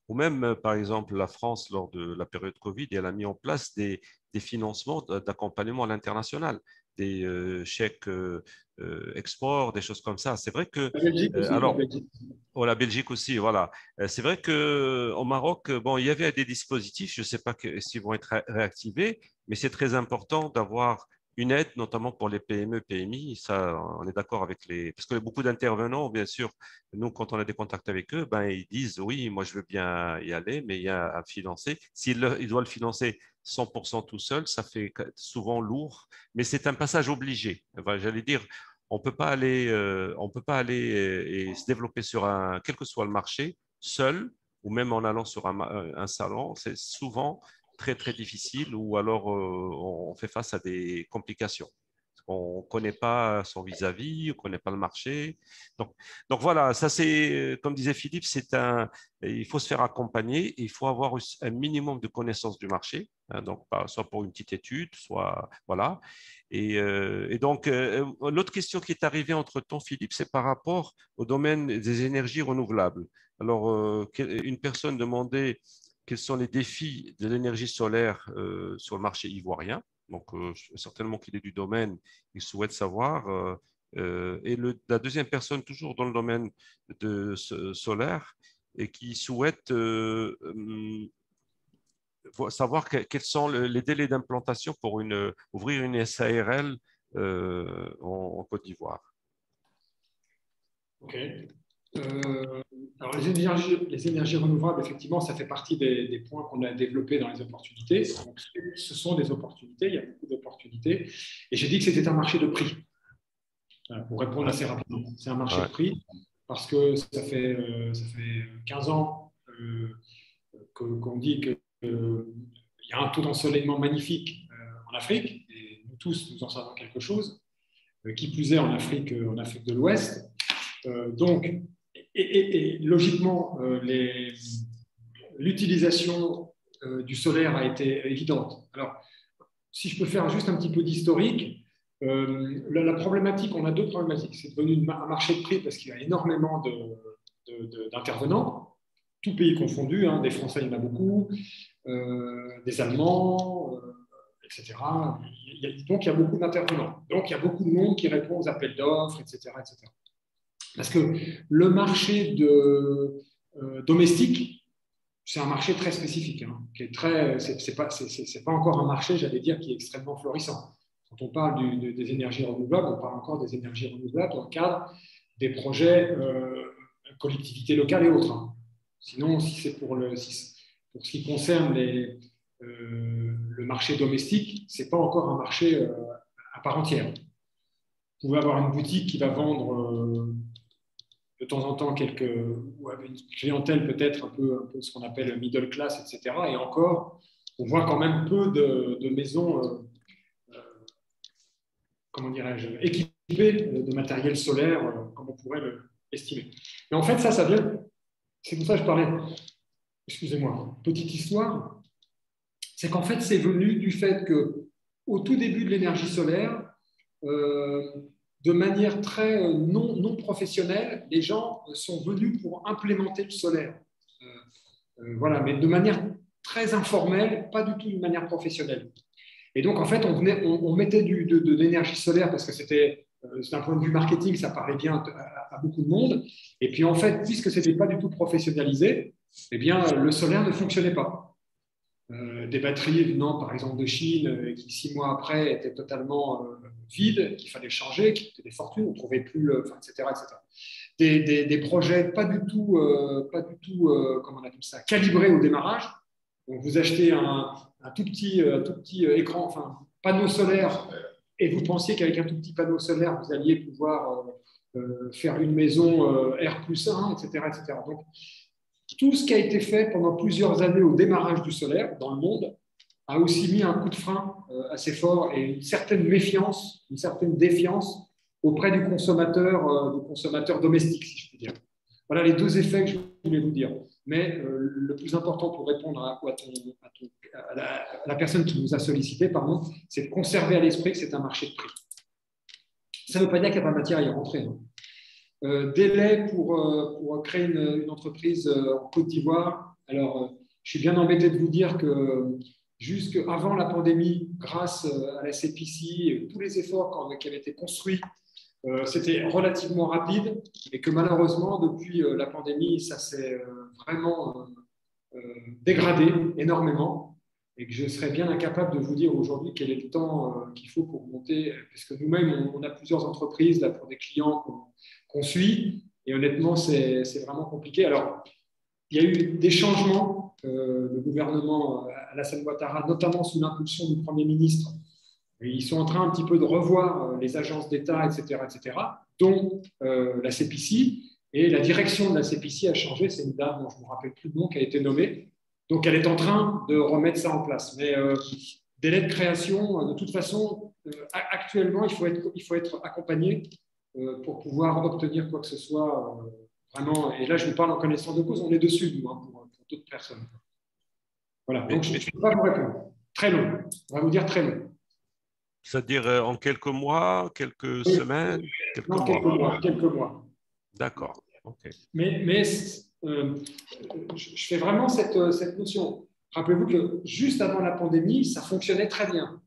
ou même par exemple la France lors de la période Covid, elle a mis en place des financements d'accompagnement à l'international, des chèques export, des choses comme ça. C'est vrai que... La Belgique aussi, alors, la Belgique. Oh, la Belgique aussi, voilà. C'est vrai qu'au Maroc, bon, il y avait des dispositifs, je ne sais pas s'ils vont être réactivés, mais c'est très important d'avoir une aide, notamment pour les PME, PMI. Ça, on est d'accord avec les… Parce que beaucoup d'intervenants, bien sûr, nous, quand on a des contacts avec eux, ben, ils disent, oui, moi, je veux bien y aller, mais il y a à financer. S'il doit le financer 100% tout seul, ça fait souvent lourd, mais c'est un passage obligé. Enfin, j'allais dire, on peut pas aller et se développer sur quel que soit le marché, seul, ou même en allant sur un salon. C'est souvent très, très difficile, ou alors on fait face à des complications. On ne connaît pas son vis-à-vis, on ne connaît pas le marché. Donc, donc voilà, ça c'est, comme disait Philippe, il faut se faire accompagner, il faut avoir un minimum de connaissance du marché, hein, donc soit pour une petite étude, soit voilà. Et donc, l'autre question qui est arrivée entre-temps, Philippe, c'est par rapport au domaine des énergies renouvelables. Alors, une personne demandait quels sont les défis de l'énergie solaire sur le marché ivoirien. Donc, certainement qu'il est du domaine, il souhaite savoir. Et la deuxième personne, toujours dans le domaine solaire, et qui souhaite savoir quels sont les délais d'implantation pour ouvrir une SARL en Côte d'Ivoire. OK. Alors, les énergies renouvelables, effectivement, ça fait partie des points qu'on a développés dans les opportunités. Donc, ce sont des opportunités, il y a beaucoup d'opportunités. Et j'ai dit que c'était un marché de prix. Pour répondre assez rapidement, c'est un marché de prix parce que ça fait 15 ans qu'on dit qu'il y a un taux d'ensoleillement magnifique en Afrique, et nous tous, nous en savons quelque chose, qui plus est en Afrique de l'Ouest. Donc, et logiquement, l'utilisation du solaire a été évidente. Alors, si je peux faire juste un petit peu d'historique, la problématique, on a deux problématiques. C'est devenu un marché de prix parce qu'il y a énormément d'intervenants, tous pays confondus, hein, des Français, il y en a beaucoup, des Allemands, etc. Donc, il y a beaucoup d'intervenants. Donc, il y a beaucoup de monde qui répond aux appels d'offres, etc., etc. Parce que le marché domestique, c'est un marché très spécifique, hein, qui est très, c'est pas encore un marché, j'allais dire, qui est extrêmement florissant. Quand on parle des énergies renouvelables, on parle encore des énergies renouvelables dans le cadre des projets collectivités locales et autres. Hein. Sinon, si c'est pour ce qui concerne le marché domestique, c'est pas encore un marché à part entière. Vous pouvez avoir une boutique qui va vendre de temps en temps ou avec une clientèle peut-être un peu ce qu'on appelle middle class, etc. Et encore, on voit quand même peu de maisons, comment dirais-je, équipées de matériel solaire, comme on pourrait l'estimer. Mais en fait, ça vient, c'est pour ça que je parlais, excusez-moi, petite histoire, c'est qu'en fait, c'est venu du fait qu'au tout début de l'énergie solaire, de manière très non professionnelle, les gens sont venus pour implémenter le solaire. Voilà, mais de manière très informelle, pas du tout d'une manière professionnelle. Et donc, en fait, on mettait de l'énergie solaire parce que c'était, d'un point de vue marketing, ça parlait bien à beaucoup de monde. Et puis, en fait, puisque ce n'était pas du tout professionnalisé, eh bien, le solaire ne fonctionnait pas. Des batteries venant par exemple de Chine qui 6 mois après étaient totalement vides, qu'il fallait changer, qui coûtaient des fortunes, on ne trouvait plus, etc., etc. Des projets pas du tout comment on appelle ça, calibrés au démarrage. Donc vous achetez un tout petit écran, enfin panneau solaire, et vous pensiez qu'avec un tout petit panneau solaire vous alliez pouvoir faire une maison R+1, etc., etc. Donc tout ce qui a été fait pendant plusieurs années au démarrage du solaire dans le monde a aussi mis un coup de frein assez fort et une certaine méfiance, une certaine défiance auprès du consommateur domestique, si je puis dire. Voilà les deux effets que je voulais vous dire. Mais le plus important pour répondre à la personne qui nous a sollicité, c'est de conserver à l'esprit que c'est un marché de prix. Ça ne veut pas dire qu'il n'y a pas matière à y rentrer. Hein. Délai pour créer une entreprise en Côte d'Ivoire. Alors, je suis bien embêté de vous dire que jusqu'avant la pandémie, grâce à la CPC, tous les efforts qui avaient été construits c'était relativement rapide et que malheureusement, depuis la pandémie, ça s'est vraiment dégradé énormément et que je serais bien incapable de vous dire aujourd'hui quel est le temps qu'il faut pour monter, parce que nous-mêmes, on a plusieurs entreprises là, pour des clients qu'on suit et honnêtement, c'est vraiment compliqué. Alors, il y a eu des changements, le gouvernement Alassane Ouattara, notamment sous l'impulsion du Premier ministre. Ils sont en train un petit peu de revoir les agences d'État, etc., dont la CPC. Et la direction de la CPC a changé. C'est une dame dont je ne me rappelle plus le nom qui a été nommée. Donc, elle est en train de remettre ça en place. Mais délai de création, de toute façon, actuellement, il faut être accompagné pour pouvoir obtenir quoi que ce soit. Vraiment, et là, je vous parle en connaissance de cause, on est dessus, nous, hein, pour d'autres personnes. Voilà, donc je ne peux pas vous répondre. Très long, on va vous dire très long. C'est-à-dire en quelques mois, quelques semaines, quelques mois. D'accord, ok. Mais je fais vraiment cette notion. Rappelez-vous que juste avant la pandémie, ça fonctionnait très bien.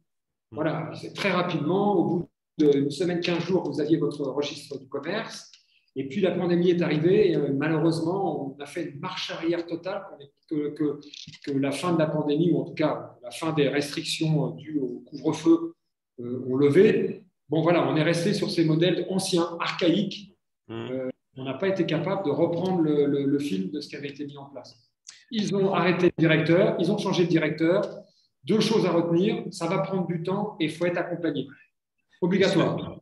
Voilà, c'est très rapidement, au bout d'une semaine, 15 jours, vous aviez votre registre du commerce. Et puis la pandémie est arrivée et malheureusement, on a fait une marche arrière totale que la fin de la pandémie, ou en tout cas la fin des restrictions dues au couvre-feu, ont levé. Bon voilà, on est resté sur ces modèles anciens, archaïques. On n'a pas été capable de reprendre le fil de ce qui avait été mis en place. Ils ont arrêté le directeur, ils ont changé de directeur. Deux choses à retenir, ça va prendre du temps et il faut être accompagné. Obligatoire.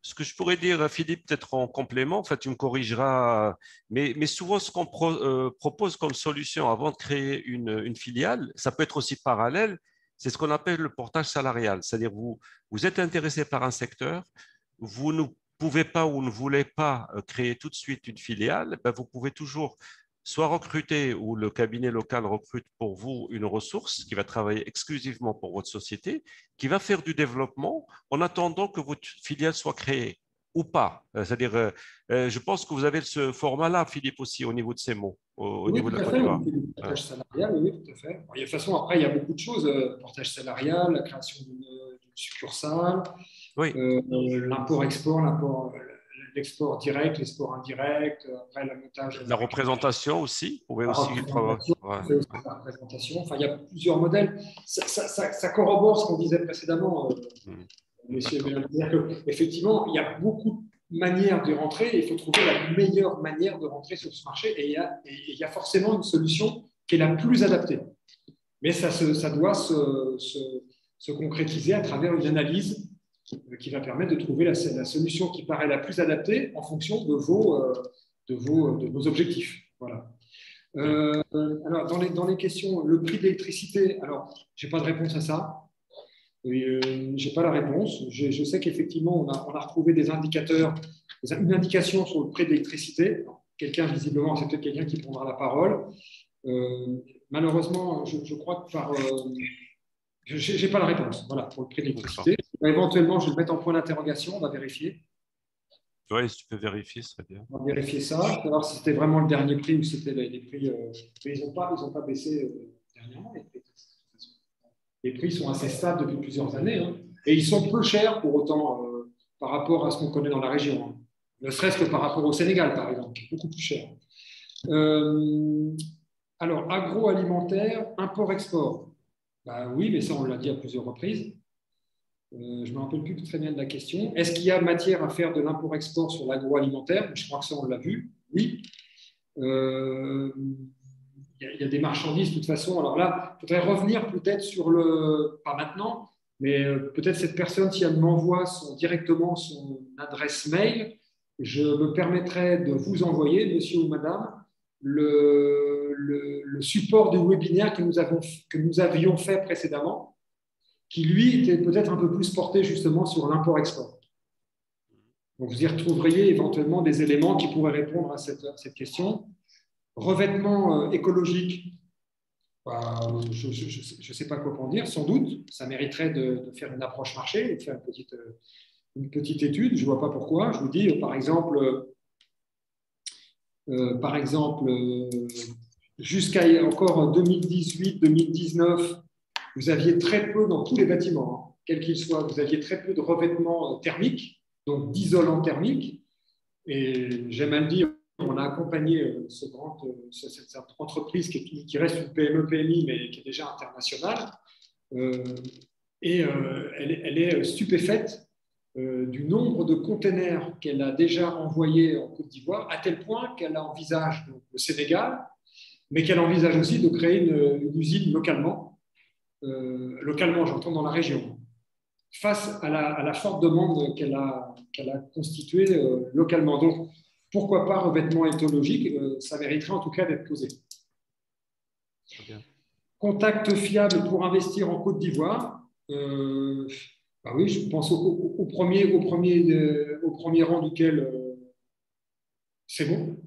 Ce que je pourrais dire, Philippe, peut-être en complément, en fait, tu me corrigeras, mais souvent, ce qu'on propose comme solution avant de créer une filiale, ça peut être aussi parallèle, c'est ce qu'on appelle le portage salarial. C'est-à-dire, vous êtes intéressé par un secteur, vous ne pouvez pas ou ne voulez pas créer tout de suite une filiale, ben vous pouvez toujours soit recruter ou le cabinet local recrute pour vous une ressource qui va travailler exclusivement pour votre société, qui va faire du développement en attendant que votre filiale soit créée ou pas. C'est-à-dire, je pense que vous avez ce format-là, Philippe, aussi au niveau de ces mots, au niveau de la Côte d'Ivoire. Portage salarial, oui, tout à fait. Bon, de toute façon, après, il y a beaucoup de choses. Portage salarial, la création d'une succursale, oui. L'import-export, l'export direct, l'export indirect, après le montage. La représentation aussi, vous pouvez aussi travailler. La représentation, enfin, il y a plusieurs modèles. Ça corrobore ce qu'on disait précédemment, messieurs. C'est-à-dire qu'effectivement, il y a beaucoup de manières de rentrer et il faut trouver la meilleure manière de rentrer sur ce marché et il y a forcément une solution qui est la plus adaptée. Mais ça doit se concrétiser à travers une analyse qui va permettre de trouver la solution qui paraît la plus adaptée en fonction de vos objectifs. Voilà. Alors, dans les questions, le prix de l'électricité, alors, je n'ai pas de réponse à ça. Je n'ai pas la réponse. Je sais qu'effectivement, on a retrouvé des indicateurs, une indication sur le prix de l'électricité. Quelqu'un, visiblement, c'est peut-être quelqu'un qui prendra la parole. Malheureusement, je crois que je n'ai pas la réponse, voilà, pour le prix de l'électricité. Éventuellement, je vais le mettre en point d'interrogation, on va vérifier. Oui, si tu peux vérifier, ce serait bien. On va vérifier ça, pour voir si c'était vraiment le dernier prix ou si c'était les prix. Mais ils n'ont pas baissé dernièrement. Les prix sont assez stables depuis plusieurs années. Hein, et ils sont peu chers pour autant par rapport à ce qu'on connaît dans la région. Hein. Ne serait-ce que par rapport au Sénégal, par exemple, qui est beaucoup plus cher. Alors, agroalimentaire, import-export. Ben oui, mais ça, on l'a dit à plusieurs reprises. Je ne me rappelle plus très bien de la question. Est-ce qu'il y a matière à faire de l'import-export sur l'agroalimentaire? Je crois que ça, on l'a vu. Oui. Il y a des marchandises, de toute façon. Alors là, il faudrait revenir peut-être sur pas maintenant, mais peut-être cette personne, si elle m'envoie directement son adresse mail, je me permettrai de vous envoyer, monsieur ou madame, le support du webinaire que nous avions fait précédemment, qui, lui, était peut-être un peu plus porté justement sur l'import-export. Donc, vous y retrouveriez éventuellement des éléments qui pourraient répondre à cette question. Revêtement écologique, je ne sais pas quoi en dire, sans doute. Ça mériterait de faire une approche marché, de faire une petite étude. Je ne vois pas pourquoi. Je vous dis, par exemple jusqu'à encore 2018-2019, vous aviez très peu dans tous les bâtiments, quels qu'ils soient, vous aviez très peu de revêtements thermiques. donc d'isolant thermique. Et j'aime à le dire, on a accompagné cette entreprise qui reste une PME-PMI, mais qui est déjà internationale. Elle est stupéfaite du nombre de containers qu'elle a déjà envoyés en Côte d'Ivoire, à tel point qu'elle envisage donc, le Sénégal, mais qu'elle envisage aussi de créer une usine localement, j'entends dans la région, face à la forte demande qu'elle a constituée localement. Donc, pourquoi pas revêtement éthologique, ça mériterait en tout cas d'être posé. Contact fiable pour investir en Côte d'Ivoire. Bah oui, je pense au premier rang duquel c'est bon.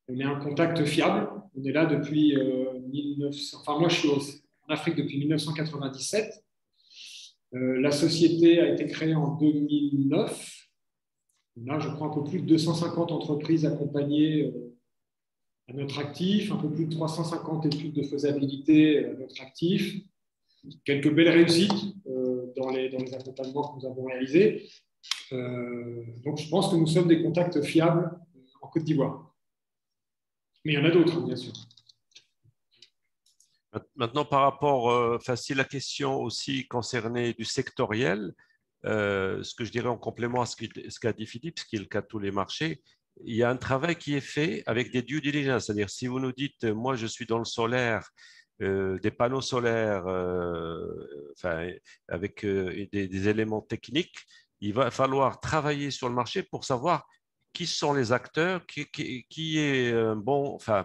On est un contact fiable. On est là depuis 1900. Enfin, moi, je suis en Afrique depuis 1997. La société a été créée en 2009. On a, je crois, un peu plus de 250 entreprises accompagnées à notre actif, un peu plus de 350 études de faisabilité à notre actif, quelques belles réussites dans les accompagnements que nous avons réalisés. Donc, je pense que nous sommes des contacts fiables en Côte d'Ivoire. Mais il y en a d'autres, bien sûr. Maintenant, par rapport, si la question aussi concernait du sectoriel, ce que je dirais en complément à ce qu'a dit Philippe, ce qui est le cas de tous les marchés, il y a un travail qui est fait avec des due diligence. C'est-à-dire, si vous nous dites, moi, je suis dans le solaire, des panneaux solaires, avec des éléments techniques, il va falloir travailler sur le marché pour savoir qui sont les acteurs, qui est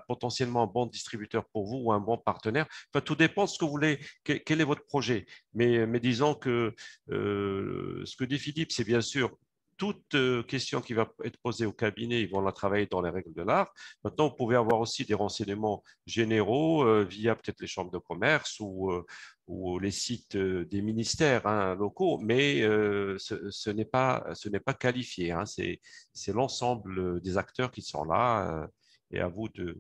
potentiellement un bon distributeur pour vous ou un bon partenaire. Enfin, tout dépend de ce que vous voulez, quel est votre projet. Mais disons que ce que dit Philippe, c'est bien sûr toute question qui va être posée au cabinet, ils vont la travailler dans les règles de l'art. Maintenant, vous pouvez avoir aussi des renseignements généraux via peut-être les chambres de commerce ou les sites des ministères locaux, mais ce n'est pas qualifié. C'est l'ensemble des acteurs qui sont là et à vous de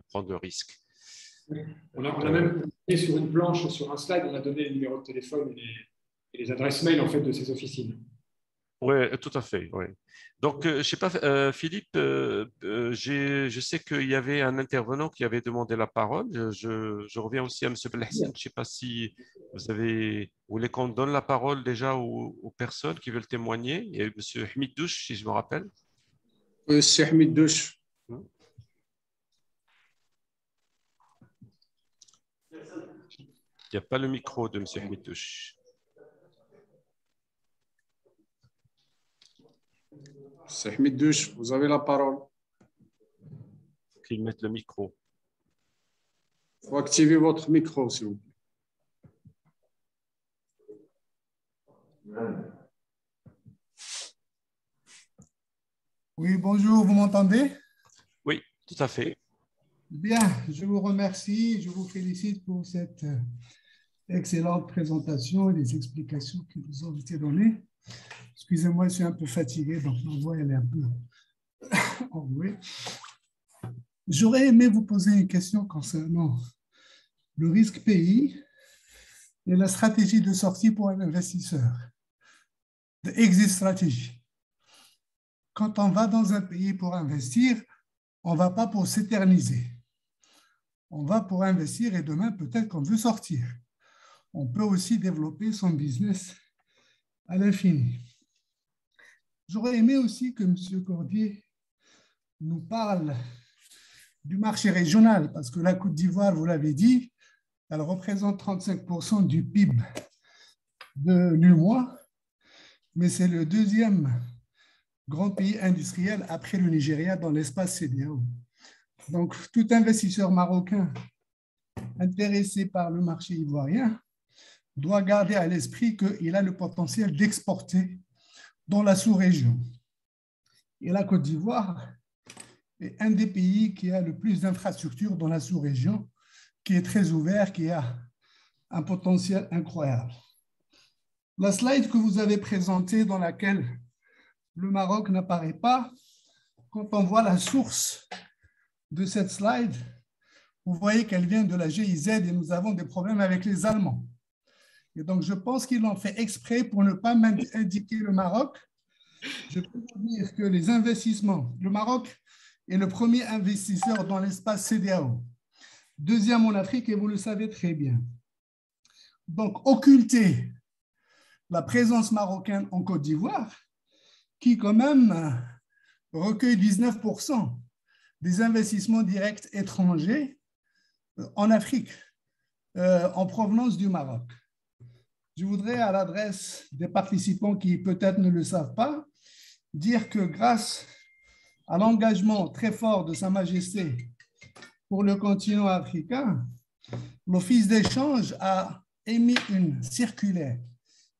prendre le risque. On a même donné sur une planche, sur un slide, on a donné les numéros de téléphone et les adresses mail en fait, de ces officines. Oui, tout à fait. Ouais. Donc, je ne sais pas, Philippe, je sais qu'il y avait un intervenant qui avait demandé la parole. Je reviens aussi à M. Belhassan. Je ne sais pas si vous voulez qu'on donne la parole déjà aux personnes qui veulent témoigner. Il y a eu M. Hamid Douche, si je me rappelle. Oui, c'est Hamid Douche. Il n'y a pas le micro de M. Hamid Douche. C'est Hamid Douche, vous avez la parole. Il faut qu'il mette le micro. Il faut activer votre micro, s'il vous plaît. Oui, bonjour, vous m'entendez? Oui, tout à fait. Bien, je vous remercie, je vous félicite pour cette excellente présentation et les explications qui vous ont été données. Excusez-moi, je suis un peu fatigué, donc ma voix elle est un peu enrouée. J'aurais aimé vous poser une question concernant le risque pays et la stratégie de sortie pour un investisseur, the exit strategy. Quand on va dans un pays pour investir, on ne va pas pour s'éterniser. On va pour investir et demain, peut-être qu'on veut sortir. On peut aussi développer son business à l'infini. J'aurais aimé aussi que M. Cordier nous parle du marché régional, parce que la Côte d'Ivoire, vous l'avez dit, elle représente 35% du PIB de l'UEMOA, mais c'est le deuxième grand pays industriel après le Nigeria dans l'espace CEDEAO. Donc, tout investisseur marocain intéressé par le marché ivoirien doit garder à l'esprit qu'il a le potentiel d'exporter dans la sous-région. Et la Côte d'Ivoire est un des pays qui a le plus d'infrastructures dans la sous-région, qui est très ouvert, qui a un potentiel incroyable. La slide que vous avez présentée dans laquelle le Maroc n'apparaît pas, quand on voit la source de cette slide, vous voyez qu'elle vient de la GIZ et nous avons des problèmes avec les Allemands. Et donc, je pense qu'ils l'ont fait exprès pour ne pas indiquer le Maroc, Je peux vous dire que les investissements, le Maroc est le premier investisseur dans l'espace CEDEAO, deuxième en Afrique, et vous le savez très bien. Donc, occulter la présence marocaine en Côte d'Ivoire, qui quand même recueille 19% des investissements directs étrangers en Afrique, en provenance du Maroc. Je voudrais, à l'adresse des participants qui peut-être ne le savent pas, dire que grâce à l'engagement très fort de Sa Majesté pour le continent africain, l'Office d'échange a émis une circulaire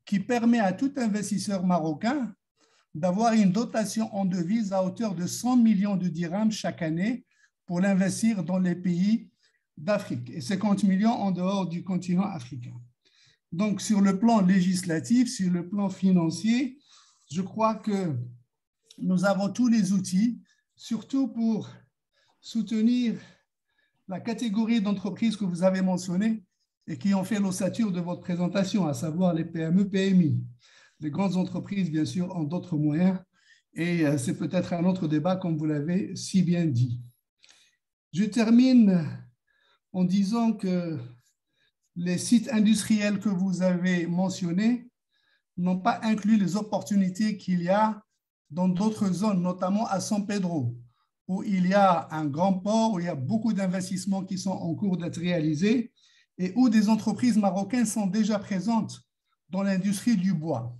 qui permet à tout investisseur marocain d'avoir une dotation en devises à hauteur de 100 millions de dirhams chaque année pour l'investir dans les pays d'Afrique et 50 millions en dehors du continent africain. Donc, sur le plan législatif, sur le plan financier, je crois que nous avons tous les outils, surtout pour soutenir la catégorie d'entreprises que vous avez mentionnées et qui ont fait l'ossature de votre présentation, à savoir les PME, PMI. Les grandes entreprises, bien sûr, ont d'autres moyens et c'est peut-être un autre débat, comme vous l'avez si bien dit. Je termine en disant que les sites industriels que vous avez mentionnés n'ont pas inclus les opportunités qu'il y a dans d'autres zones, notamment à San Pedro, où il y a un grand port, où il y a beaucoup d'investissements qui sont en cours d'être réalisés et où des entreprises marocaines sont déjà présentes dans l'industrie du bois.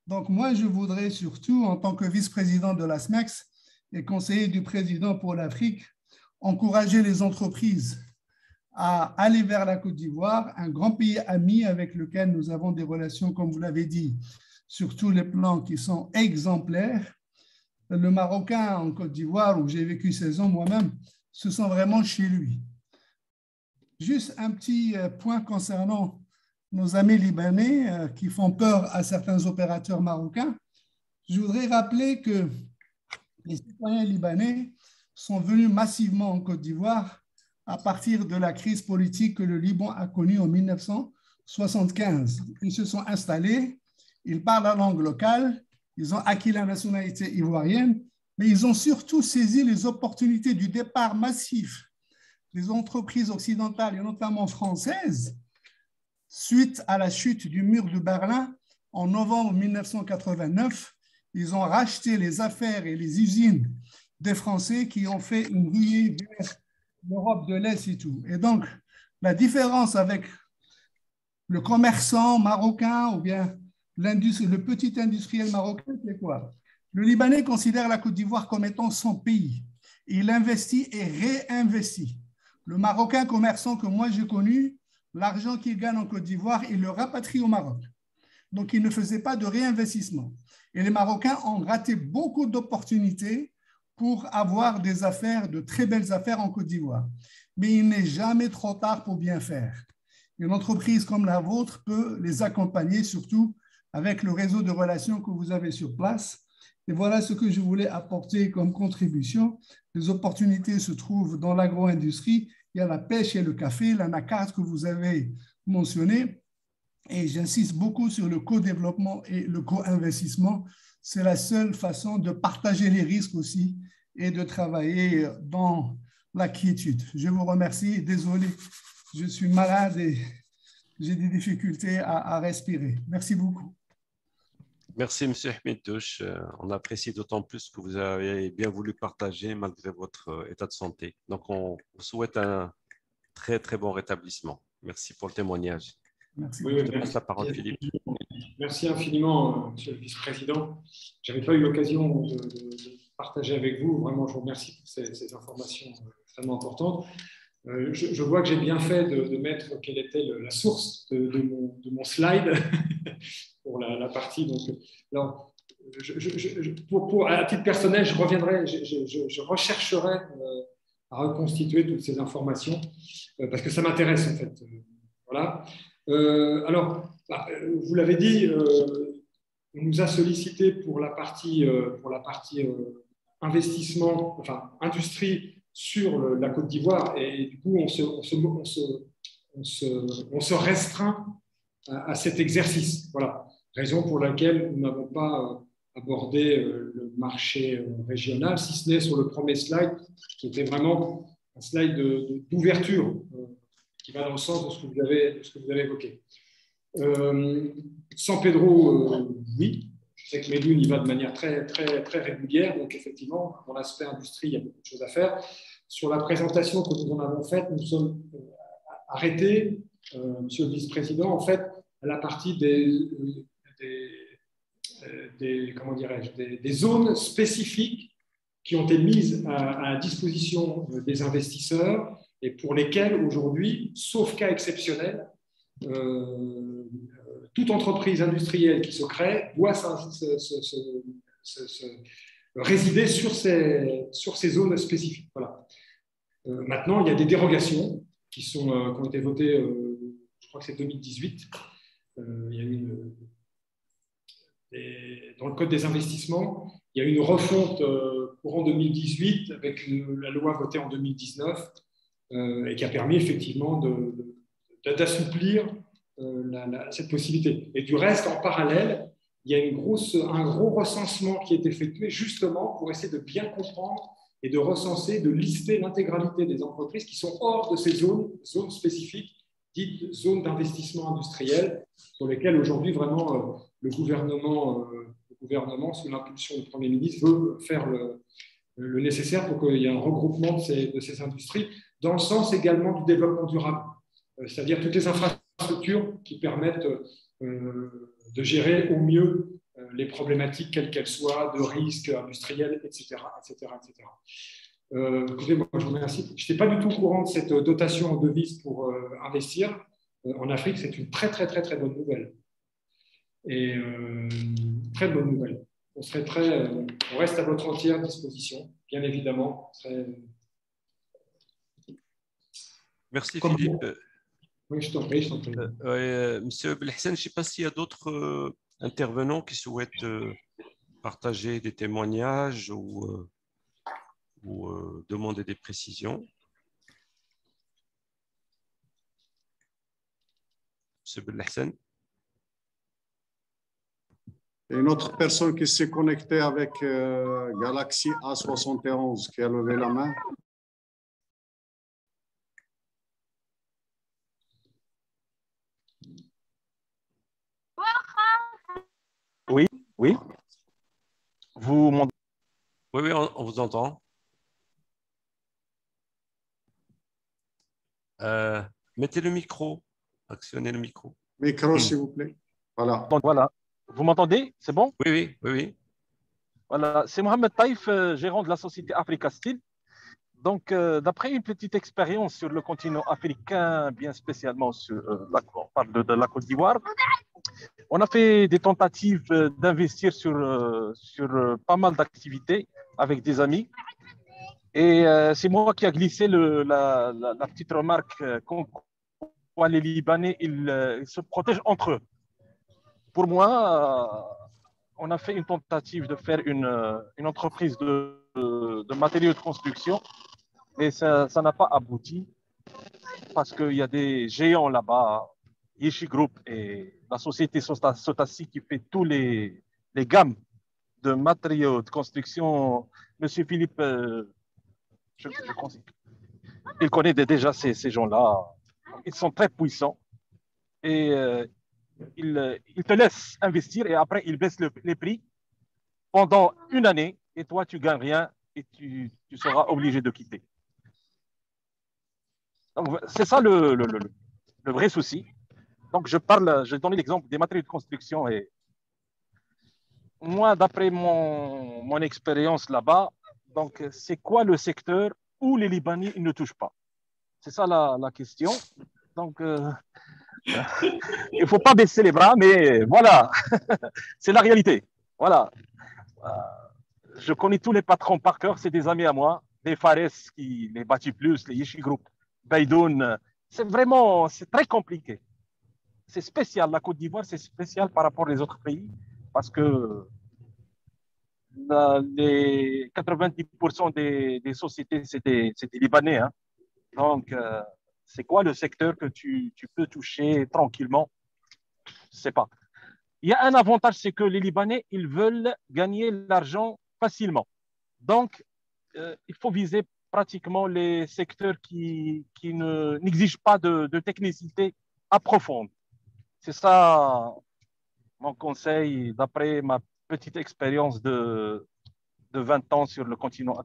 Donc moi, je voudrais surtout, en tant que vice-président de la SMEX et conseiller du président pour l'Afrique, encourager les entreprises à aller vers la Côte d'Ivoire, un grand pays ami avec lequel nous avons des relations, comme vous l'avez dit, sur tous les plans qui sont exemplaires. Le Marocain en Côte d'Ivoire, où j'ai vécu 16 ans moi-même, se sent vraiment chez lui. Juste un petit point concernant nos amis libanais qui font peur à certains opérateurs marocains. Je voudrais rappeler que les citoyens libanais sont venus massivement en Côte d'Ivoire à partir de la crise politique que le Liban a connue en 1975. Ils se sont installés, ils parlent la langue locale, ils ont acquis la nationalité ivoirienne, mais ils ont surtout saisi les opportunités du départ massif des entreprises occidentales et notamment françaises suite à la chute du mur de Berlin en novembre 1989. Ils ont racheté les affaires et les usines des Français qui ont fait une ruée vers l'Europe de l'Est et tout. Et donc, la différence avec le commerçant marocain ou bien le petit industriel marocain, c'est quoi? Le Libanais considère la Côte d'Ivoire comme étant son pays. Il investit et réinvestit. Le Marocain commerçant que moi j'ai connu, l'argent qu'il gagne en Côte d'Ivoire, il le rapatrie au Maroc. Donc, il ne faisait pas de réinvestissement. Et les Marocains ont raté beaucoup d'opportunités pour avoir des affaires, de très belles affaires en Côte d'Ivoire. Mais il n'est jamais trop tard pour bien faire. Une entreprise comme la vôtre peut les accompagner, surtout avec le réseau de relations que vous avez sur place. Et voilà ce que je voulais apporter comme contribution. Les opportunités se trouvent dans l'agro-industrie. Il y a la pêche et le café, l'anacard que vous avez mentionné. Et j'insiste beaucoup sur le co-développement et le co-investissement. C'est la seule façon de partager les risques aussi et de travailler dans la quiétude. Je vous remercie. Désolé, je suis malade et j'ai des difficultés à respirer. Merci beaucoup. Merci, M. Hamid Touche. On apprécie d'autant plus que vous avez bien voulu partager malgré votre état de santé. Donc, on vous souhaite un très, très bon rétablissement. Merci pour le témoignage. Merci. Je te passe la parole, Philippe. Merci infiniment, Monsieur le Vice-président. Je n'avais pas eu l'occasion de partager avec vous. Vraiment, je vous remercie pour ces informations extrêmement importantes. Je vois que j'ai bien fait de mettre quelle était la source de mon slide pour la partie. Donc, alors, à titre personnel, je reviendrai, je rechercherai à reconstituer toutes ces informations parce que ça m'intéresse en fait. Voilà. Alors, vous l'avez dit, on nous a sollicité pour la partie investissement, enfin industrie sur la Côte d'Ivoire, et du coup, on se restreint à cet exercice. Voilà, raison pour laquelle nous n'avons pas aborder le marché régional, si ce n'est sur le premier slide, qui était vraiment un slide d'ouverture, qui va dans le sens de ce que vous avez évoqué. San Pedro, oui. Je sais que Médoune y va de manière très, très, très régulière. Donc, effectivement, dans l'aspect industrie, il y a beaucoup de choses à faire. Sur la présentation que nous en avons faite, nous sommes arrêtés, Monsieur le Vice-président, en fait, à la partie des zones spécifiques qui ont été mises à disposition des investisseurs et pour lesquelles, aujourd'hui, sauf cas exceptionnel, toute entreprise industrielle qui se crée doit résider sur ces zones spécifiques. Voilà. Maintenant, il y a des dérogations qui ont été votées, je crois que c'est 2018. Il y a dans le Code des investissements, il y a eu une refonte courant 2018 avec la loi votée en 2019 et qui a permis effectivement d'assouplir cette possibilité. Et du reste, en parallèle, il y a un gros recensement qui est effectué justement pour essayer de bien comprendre et de recenser, de lister l'intégralité des entreprises qui sont hors de ces zones spécifiques, dites zones d'investissement industriel, sur lesquelles aujourd'hui vraiment le gouvernement, sous l'impulsion du Premier ministre, veut faire le nécessaire pour qu'il y ait un regroupement de ces industries, dans le sens également du développement durable, c'est-à-dire toutes les infrastructures qui permettent de gérer au mieux les problématiques, quelles qu'elles soient, de risques industriels, etc. Écoutez, moi, je vous remercie. Je n'étais pas du tout au courant de cette dotation en devises pour investir en Afrique. C'est une très, très, très, très bonne nouvelle. Et très bonne nouvelle. On reste à votre entière disposition, bien évidemment. Merci Philippe. Oui, je t'en prie. Monsieur Belhassan, je ne sais pas s'il y a d'autres intervenants qui souhaitent partager des témoignages ou demander des précisions. Monsieur Belhassan. Et une autre personne qui s'est connectée avec Galaxy A71 qui a levé la main. Oui. Vous m'entendez? Oui, on vous entend. Mettez le micro, actionnez le micro. Micro, s'il vous plaît. Voilà. Donc, voilà. Vous m'entendez? C'est bon? Oui. Voilà. C'est Mohamed Taïf, gérant de la société Africa Steel. Donc, d'après une petite expérience sur le continent africain, bien spécialement on parle de la Côte d'Ivoire, on a fait des tentatives d'investir sur pas mal d'activités avec des amis. Et c'est moi qui a glissé la petite remarque quoi les Libanais, ils se protègent entre eux. Pour moi, on a fait une tentative de faire une entreprise de matériaux de construction, mais ça n'a pas abouti parce qu'il y a des géants là-bas, Yeshi Group et la société Sotassi qui fait tous les gammes de matériaux de construction. Monsieur Philippe, je conseille. Il connaît déjà ces gens-là. Ils sont très puissants et ils te laissent investir et après, ils baissent les prix pendant une année et toi, tu ne gagnes rien et tu seras obligé de quitter. C'est ça le vrai souci. Donc, je donne l'exemple des matériaux de construction. Et moi, d'après mon expérience là-bas, donc c'est quoi le secteur où les Libanais ne touchent pas? C'est ça la question. Donc, il ne faut pas baisser les bras, mais voilà, c'est la réalité. Voilà. Je connais tous les patrons par cœur, c'est des amis à moi, les Fares, les Bati Plus, les Yeshi Group, Baidoun. C'est très compliqué. C'est spécial. La Côte d'Ivoire, c'est spécial par rapport aux autres pays parce que les 90% des sociétés, c'est des Libanais. Hein. Donc, c'est quoi le secteur que tu peux toucher tranquillement? Je ne sais pas. il y a un avantage, c'est que les Libanais, ils veulent gagner l'argent facilement. Donc, il faut viser pratiquement les secteurs qui n'exigent pas de technicité approfondie. C'est ça mon conseil d'après ma petite expérience de 20 ans sur le continent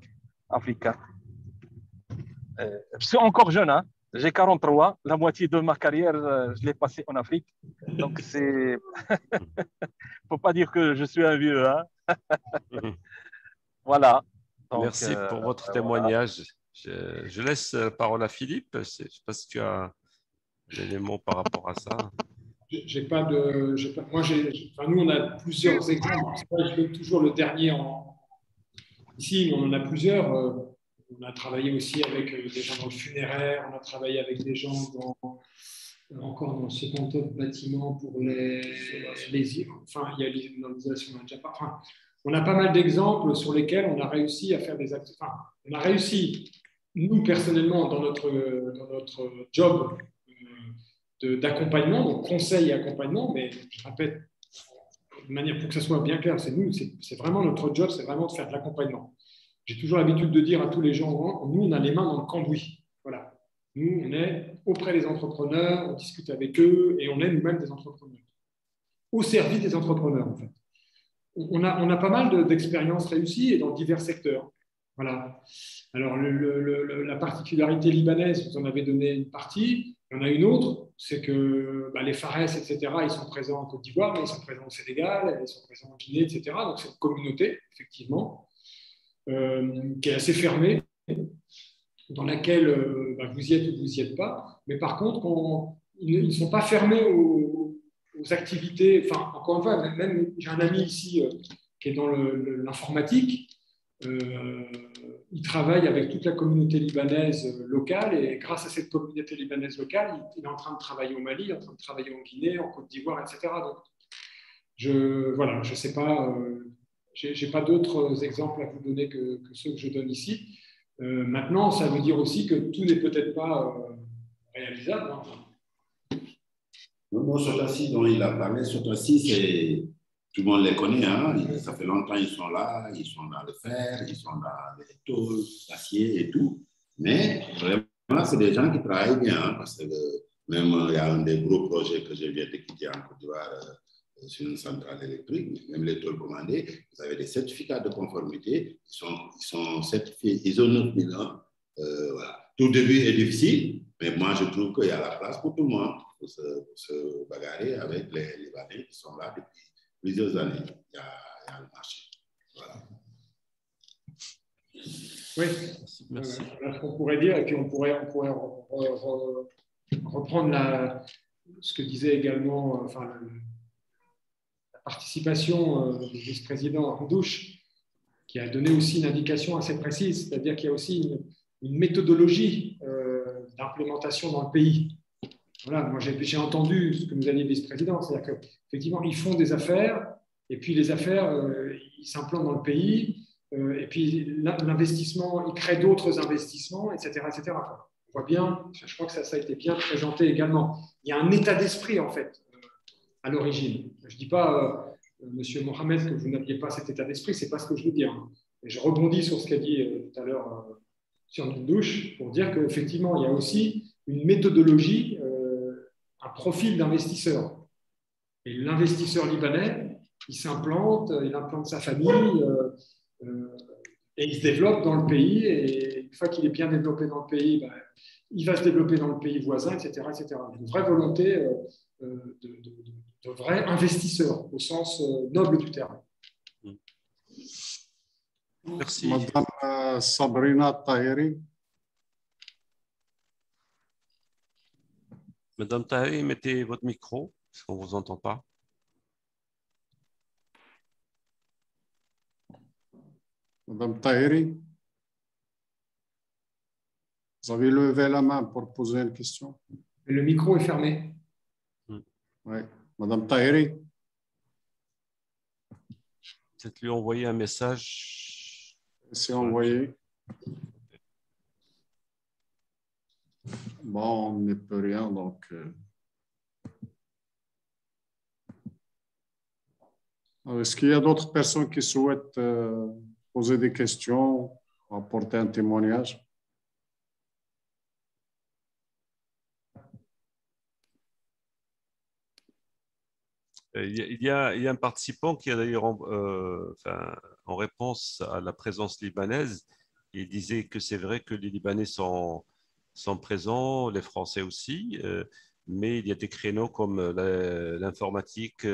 africain. Je suis encore jeune, hein? J'ai 43, la moitié de ma carrière, je l'ai passée en Afrique. Donc, c'est. Faut pas dire que je suis un vieux, hein? Voilà. Donc, merci pour votre témoignage. Je laisse la parole à Philippe. Je ne sais pas si tu as des éléments par rapport à ça. J'ai pas de. Moi, enfin, nous, on a plusieurs exemples. C'est pas, je donne toujours le dernier ici, mais on en a plusieurs. On a travaillé aussi avec des gens dans le funéraire, on a travaillé avec des gens encore dans le second top bâtiment pour les enfin, il y a l'isolation, on a déjà pas. Enfin, on a pas mal d'exemples sur lesquels on a réussi à faire des actes. Enfin, on a réussi, nous personnellement, dans notre job d'accompagnement, donc conseil et accompagnement, mais je répète, de manière pour que ça soit bien clair, c'est nous, c'est vraiment notre job, c'est vraiment de faire de l'accompagnement. J'ai toujours l'habitude de dire à tous les gens, nous, on a les mains dans le cambouis. Voilà. Nous, on est auprès des entrepreneurs, on discute avec eux et on est nous-mêmes des entrepreneurs. Au service des entrepreneurs, en fait. On a pas mal d'expériences réussies et dans divers secteurs. Voilà. Alors, la particularité libanaise, vous en avez donné une partie. Il y en a une autre, c'est que les Fares, etc., ils sont présents en Côte d'Ivoire, mais ils sont présents au Sénégal, ils sont présents en Guinée, etc. Donc, c'est une communauté, effectivement, qui est assez fermée, dans laquelle vous y êtes ou vous n'y êtes pas. Mais par contre, ils ne sont pas fermés aux activités. Enfin, encore une fois, même j'ai un ami ici qui est dans l'informatique. Il travaille avec toute la communauté libanaise locale et grâce à cette communauté libanaise locale, il est en train de travailler au Mali, il est en train de travailler en Guinée, en Côte d'Ivoire, etc. Donc, je sais pas, j'ai pas d'autres exemples à vous donner que ceux que je donne ici. Maintenant, ça veut dire aussi que tout n'est peut-être pas réalisable. Hein. Non, Sotassi dont il a parlé, Sotassi, tout le monde les connaît, hein? Ça fait longtemps qu'ils sont là, ils sont dans le fer, ils sont dans les tôles, l'acier et tout. Mais vraiment, c'est des gens qui travaillent bien, hein, parce que même il y a un des gros projets que je viens d'étudier en Côte d'Ivoire sur une centrale électrique, même les tôles commandées, vous avez des certificats de conformité, ils sont certifiés ISO 9001. Voilà. Tout début est difficile, mais moi je trouve qu'il y a la place pour tout le monde pour se bagarrer avec les Libanais qui sont là depuis plusieurs années. Il y a le marché. Voilà. Oui, merci. Ce qu'on pourrait dire, et puis on pourrait reprendre ce que disait également la participation du vice-président Ardouche, qui a donné aussi une indication assez précise, c'est-à-dire qu'il y a aussi une méthodologie d'implémentation dans le pays. Voilà, moi j'ai entendu ce que nous a dit le vice-président, c'est-à-dire qu'effectivement, ils font des affaires, et puis les affaires, ils s'implantent dans le pays, et puis l'investissement, ils créent d'autres investissements, etc., etc. On voit bien, je crois que ça a été bien présenté également. Il y a un état d'esprit, en fait, à l'origine. Je ne dis pas, Monsieur Mohamed, que vous n'aviez pas cet état d'esprit, ce n'est pas ce que je veux dire. Et je rebondis sur ce qu'a dit tout à l'heure sur Ndouche, pour dire qu'effectivement, il y a aussi une méthodologie, un profil d'investisseur. Et l'investisseur libanais, il implante sa famille et il se développe dans le pays. Et une fois qu'il est bien développé dans le pays, il va se développer dans le pays voisin, etc. etc. Une vraie volonté de vrai investisseur au sens noble du terme. Merci. Madame Sabrina Tahiri. Madame Tahiri, mettez votre micro, parce qu'on ne vous entend pas. Madame Tahiri, vous avez levé la main pour poser une question. Le micro est fermé. Oui. Madame Tahiri. Peut-être lui envoyer un message. C'est envoyé. Bon, on ne peut rien, donc... Est-ce qu'il y a d'autres personnes qui souhaitent poser des questions, apporter un témoignage? Il y a un participant qui a d'ailleurs, en réponse à la présence libanaise, il disait que c'est vrai que les Libanais sont présents, les Français aussi, mais il y a des créneaux comme l'informatique,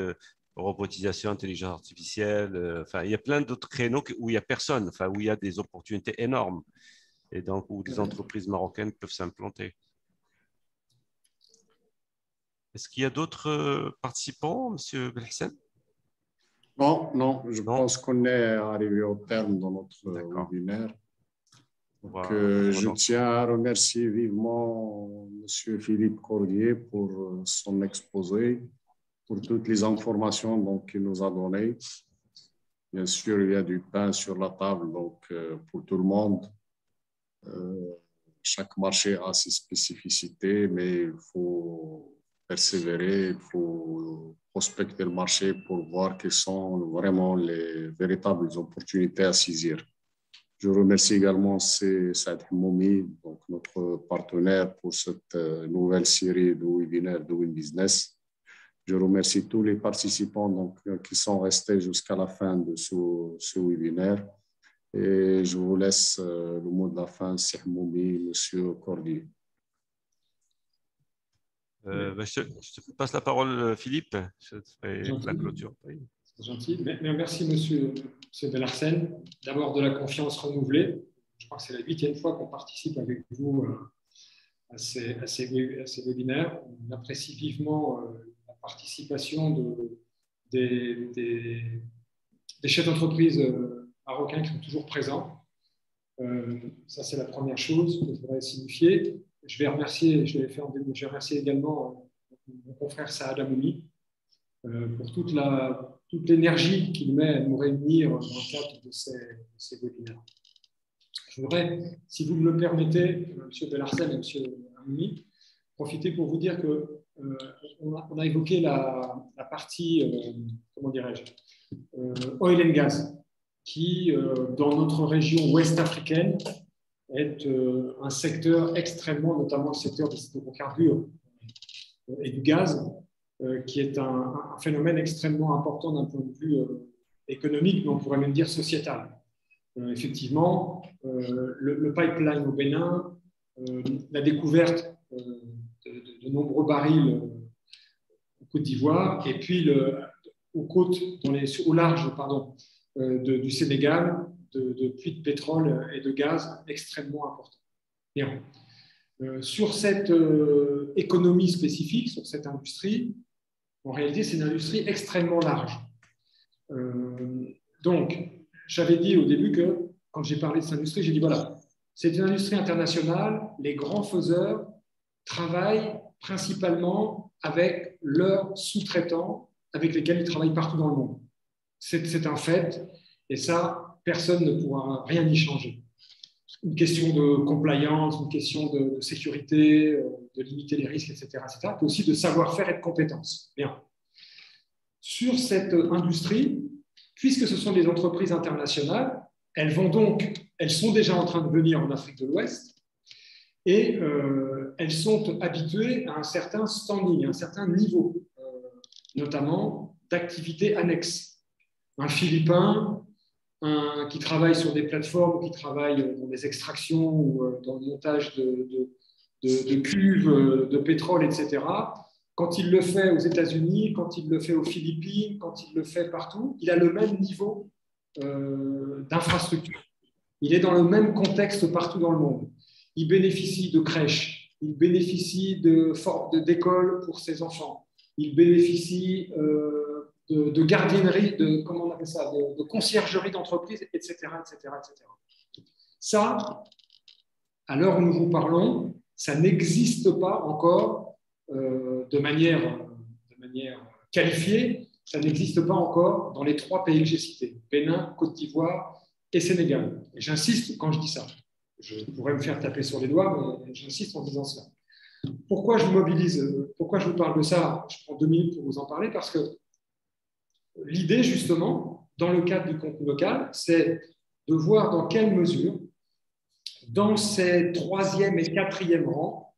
robotisation, intelligence artificielle, il y a plein d'autres créneaux où il n'y a personne, où il y a des opportunités énormes et donc où des entreprises marocaines peuvent s'implanter. Est-ce qu'il y a d'autres participants, M. Belhassan? Non, je pense qu'on est arrivé au terme de notre webinaire. Je tiens à remercier vivement M. Philippe Cordier pour son exposé, pour toutes les informations qu'il nous a données. Bien sûr, il y a du pain sur la table pour tout le monde. Chaque marché a ses spécificités, mais il faut persévérer, il faut prospecter le marché pour voir quelles sont vraiment les véritables opportunités à saisir. Je remercie également Saad Hmoumi, notre partenaire pour cette nouvelle série de webinaires de Win Business. Je remercie tous les participants qui sont restés jusqu'à la fin de ce webinaire. Et je vous laisse le mot de la fin, Saad Hmoumi, M. Cordier. Je te passe la parole, Philippe. Je ferai la clôture. C'est gentil. Merci, monsieur Belhassan, d'abord de la confiance renouvelée. Je crois que c'est la 8e fois qu'on participe avec vous à ces webinaires. On apprécie vivement la participation des chefs d'entreprise marocains qui sont toujours présents. Ça, c'est la première chose que je voudrais signifier. Je vais remercier également mon confrère Saad Hmoumi pour toute l'énergie qu'il met à nous réunir dans le cadre de ces webinaires. Je voudrais, si vous me le permettez, M. Belhassan et M. Hmoumi, profiter pour vous dire qu'on a évoqué la partie, comment dirais-je, oil and gas, qui, dans notre région ouest africaine, est un secteur extrêmement, notamment le secteur des hydrocarbures et du gaz, qui est un phénomène extrêmement important d'un point de vue économique, mais on pourrait même dire sociétal. Effectivement, le pipeline au Bénin, la découverte de nombreux barils en Côte d'Ivoire, et puis au large du Sénégal, de puits de pétrole et de gaz extrêmement importants. Bien. Sur cette économie spécifique, sur cette industrie, en réalité, c'est une industrie extrêmement large. Donc, j'avais dit au début que, quand j'ai parlé de cette industrie, j'ai dit voilà, c'est une industrie internationale, les grands faiseurs travaillent principalement avec leurs sous-traitants avec lesquels ils travaillent partout dans le monde. C'est un fait, et ça, personne ne pourra rien y changer. Une question de compliance, une question de sécurité, de limiter les risques, etc., mais aussi de savoir-faire et de compétences. Bien. Sur cette industrie, puisque ce sont des entreprises internationales, elles sont déjà en train de venir en Afrique de l'Ouest et elles sont habituées à un certain standing, à un certain niveau, notamment d'activités annexes. Un Philippin qui travaille sur des plateformes, qui travaille dans des extractions ou dans le montage de cuves de pétrole, etc., quand il le fait aux États-Unis, quand il le fait aux Philippines, quand il le fait partout, il a le même niveau d'infrastructure. Il est dans le même contexte partout dans le monde. Il bénéficie de crèches, il bénéficie d'écoles pour ses enfants, il bénéficie de gardiennerie, comment on appelle ça, de conciergerie d'entreprise, etc., etc., etc. Ça, à l'heure où nous vous parlons, ça n'existe pas encore de manière qualifiée, ça n'existe pas encore dans les 3 pays que j'ai cités, Bénin, Côte d'Ivoire et Sénégal. Et j'insiste quand je dis ça. Je pourrais me faire taper sur les doigts, mais j'insiste en disant cela. Pourquoi je vous mobilise? Pourquoi je vous parle de ça? Je prends 2 minutes pour vous en parler, parce que l'idée, justement, dans le cadre du contenu local, c'est de voir dans quelle mesure, dans ces 3e et 4e rangs,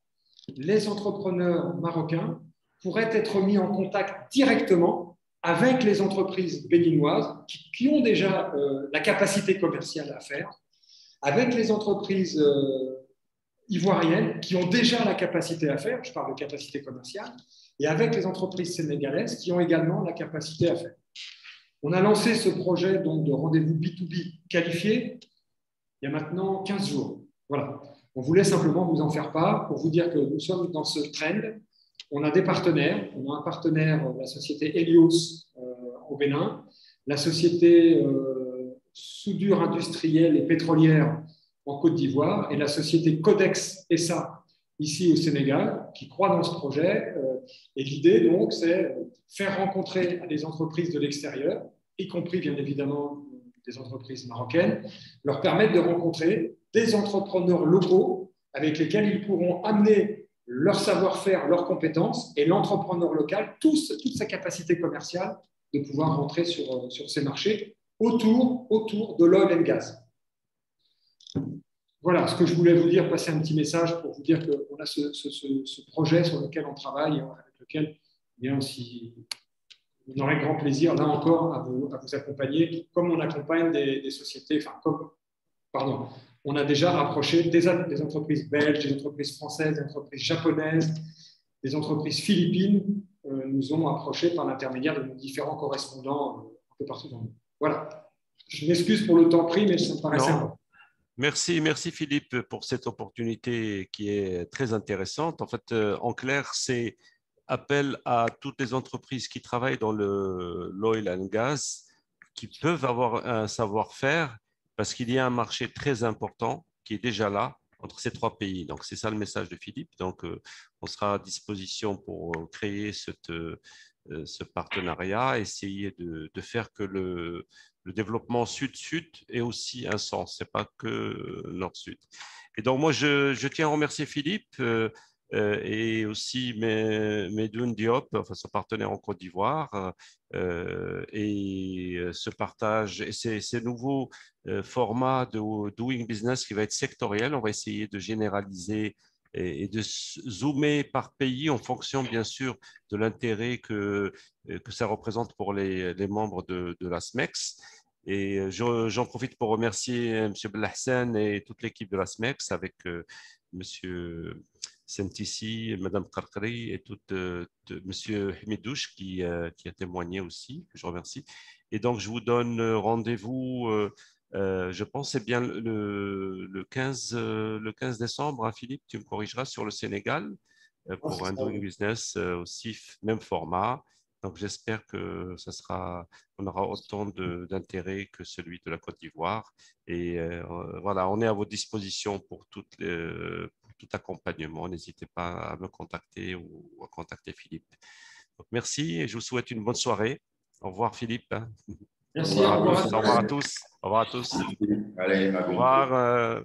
les entrepreneurs marocains pourraient être mis en contact directement avec les entreprises béninoises qui ont déjà la capacité commerciale à faire, avec les entreprises ivoiriennes qui ont déjà la capacité à faire, je parle de capacité commerciale, et avec les entreprises sénégalaises qui ont également la capacité à faire. On a lancé ce projet donc, de rendez-vous B2B qualifié il y a maintenant 15 jours. Voilà. On voulait simplement vous en faire part pour vous dire que nous sommes dans ce trend. On a des partenaires. On a un partenaire, la société Helios au Bénin, la société soudure industrielle et pétrolière en Côte d'Ivoire et la société Codex SA ici au Sénégal qui croit dans ce projet. Et l'idée, donc, c'est faire rencontrer des entreprises de l'extérieur, y compris, bien évidemment, des entreprises marocaines, leur permettre de rencontrer des entrepreneurs locaux avec lesquels ils pourront amener leur savoir-faire, leurs compétences et l'entrepreneur local, toute sa capacité commerciale de pouvoir rentrer sur ces marchés autour de l'oil and gas. Voilà ce que je voulais vous dire, passer un petit message pour vous dire qu'on a ce projet sur lequel on travaille, avec lequel bien, si, on aurait grand plaisir, là encore, à vous accompagner, comme on accompagne des sociétés, on a déjà rapproché des entreprises belges, des entreprises françaises, des entreprises japonaises, des entreprises philippines, nous ont approchés par l'intermédiaire de nos différents correspondants un peu partout dans le monde. Voilà. Je m'excuse pour le temps pris, mais ça me paraissait important. Merci Philippe pour cette opportunité qui est très intéressante. En fait, en clair, c'est appel à toutes les entreprises qui travaillent dans l'oil and gas, qui peuvent avoir un savoir-faire, parce qu'il y a un marché très important qui est déjà là entre ces 3 pays. Donc, c'est ça le message de Philippe. Donc, on sera à disposition pour créer ce partenariat, essayer de faire que le développement sud-sud ait aussi un sens, ce n'est pas que nord-sud. Et donc, moi, je tiens à remercier Philippe et aussi Medoun Diop, enfin, son partenaire en Côte d'Ivoire, et ce partage et ces nouveaux formats de doing business qui va être sectoriel. On va essayer de généraliser et de zoomer par pays en fonction, bien sûr, de l'intérêt que ça représente pour les membres de la SMEX. Et j'en profite pour remercier M. Belhassan et toute l'équipe de la SMEX avec M. Sentissi, Mme Karkari et M. Hemidouche qui a témoigné aussi, que je remercie. Et donc, je vous donne rendez-vous, je pense c'est bien le 15 décembre, hein, Philippe, tu me corrigeras, sur le Sénégal pour un doing business aussi, même format. Donc, j'espère que on aura autant d'intérêt que celui de la Côte d'Ivoire. Et voilà, on est à votre disposition pour tout accompagnement. N'hésitez pas à me contacter ou à contacter Philippe. Donc, merci et je vous souhaite une bonne soirée. Au revoir, Philippe. Merci. Au revoir à tous. Au revoir à tous. Allez, au revoir.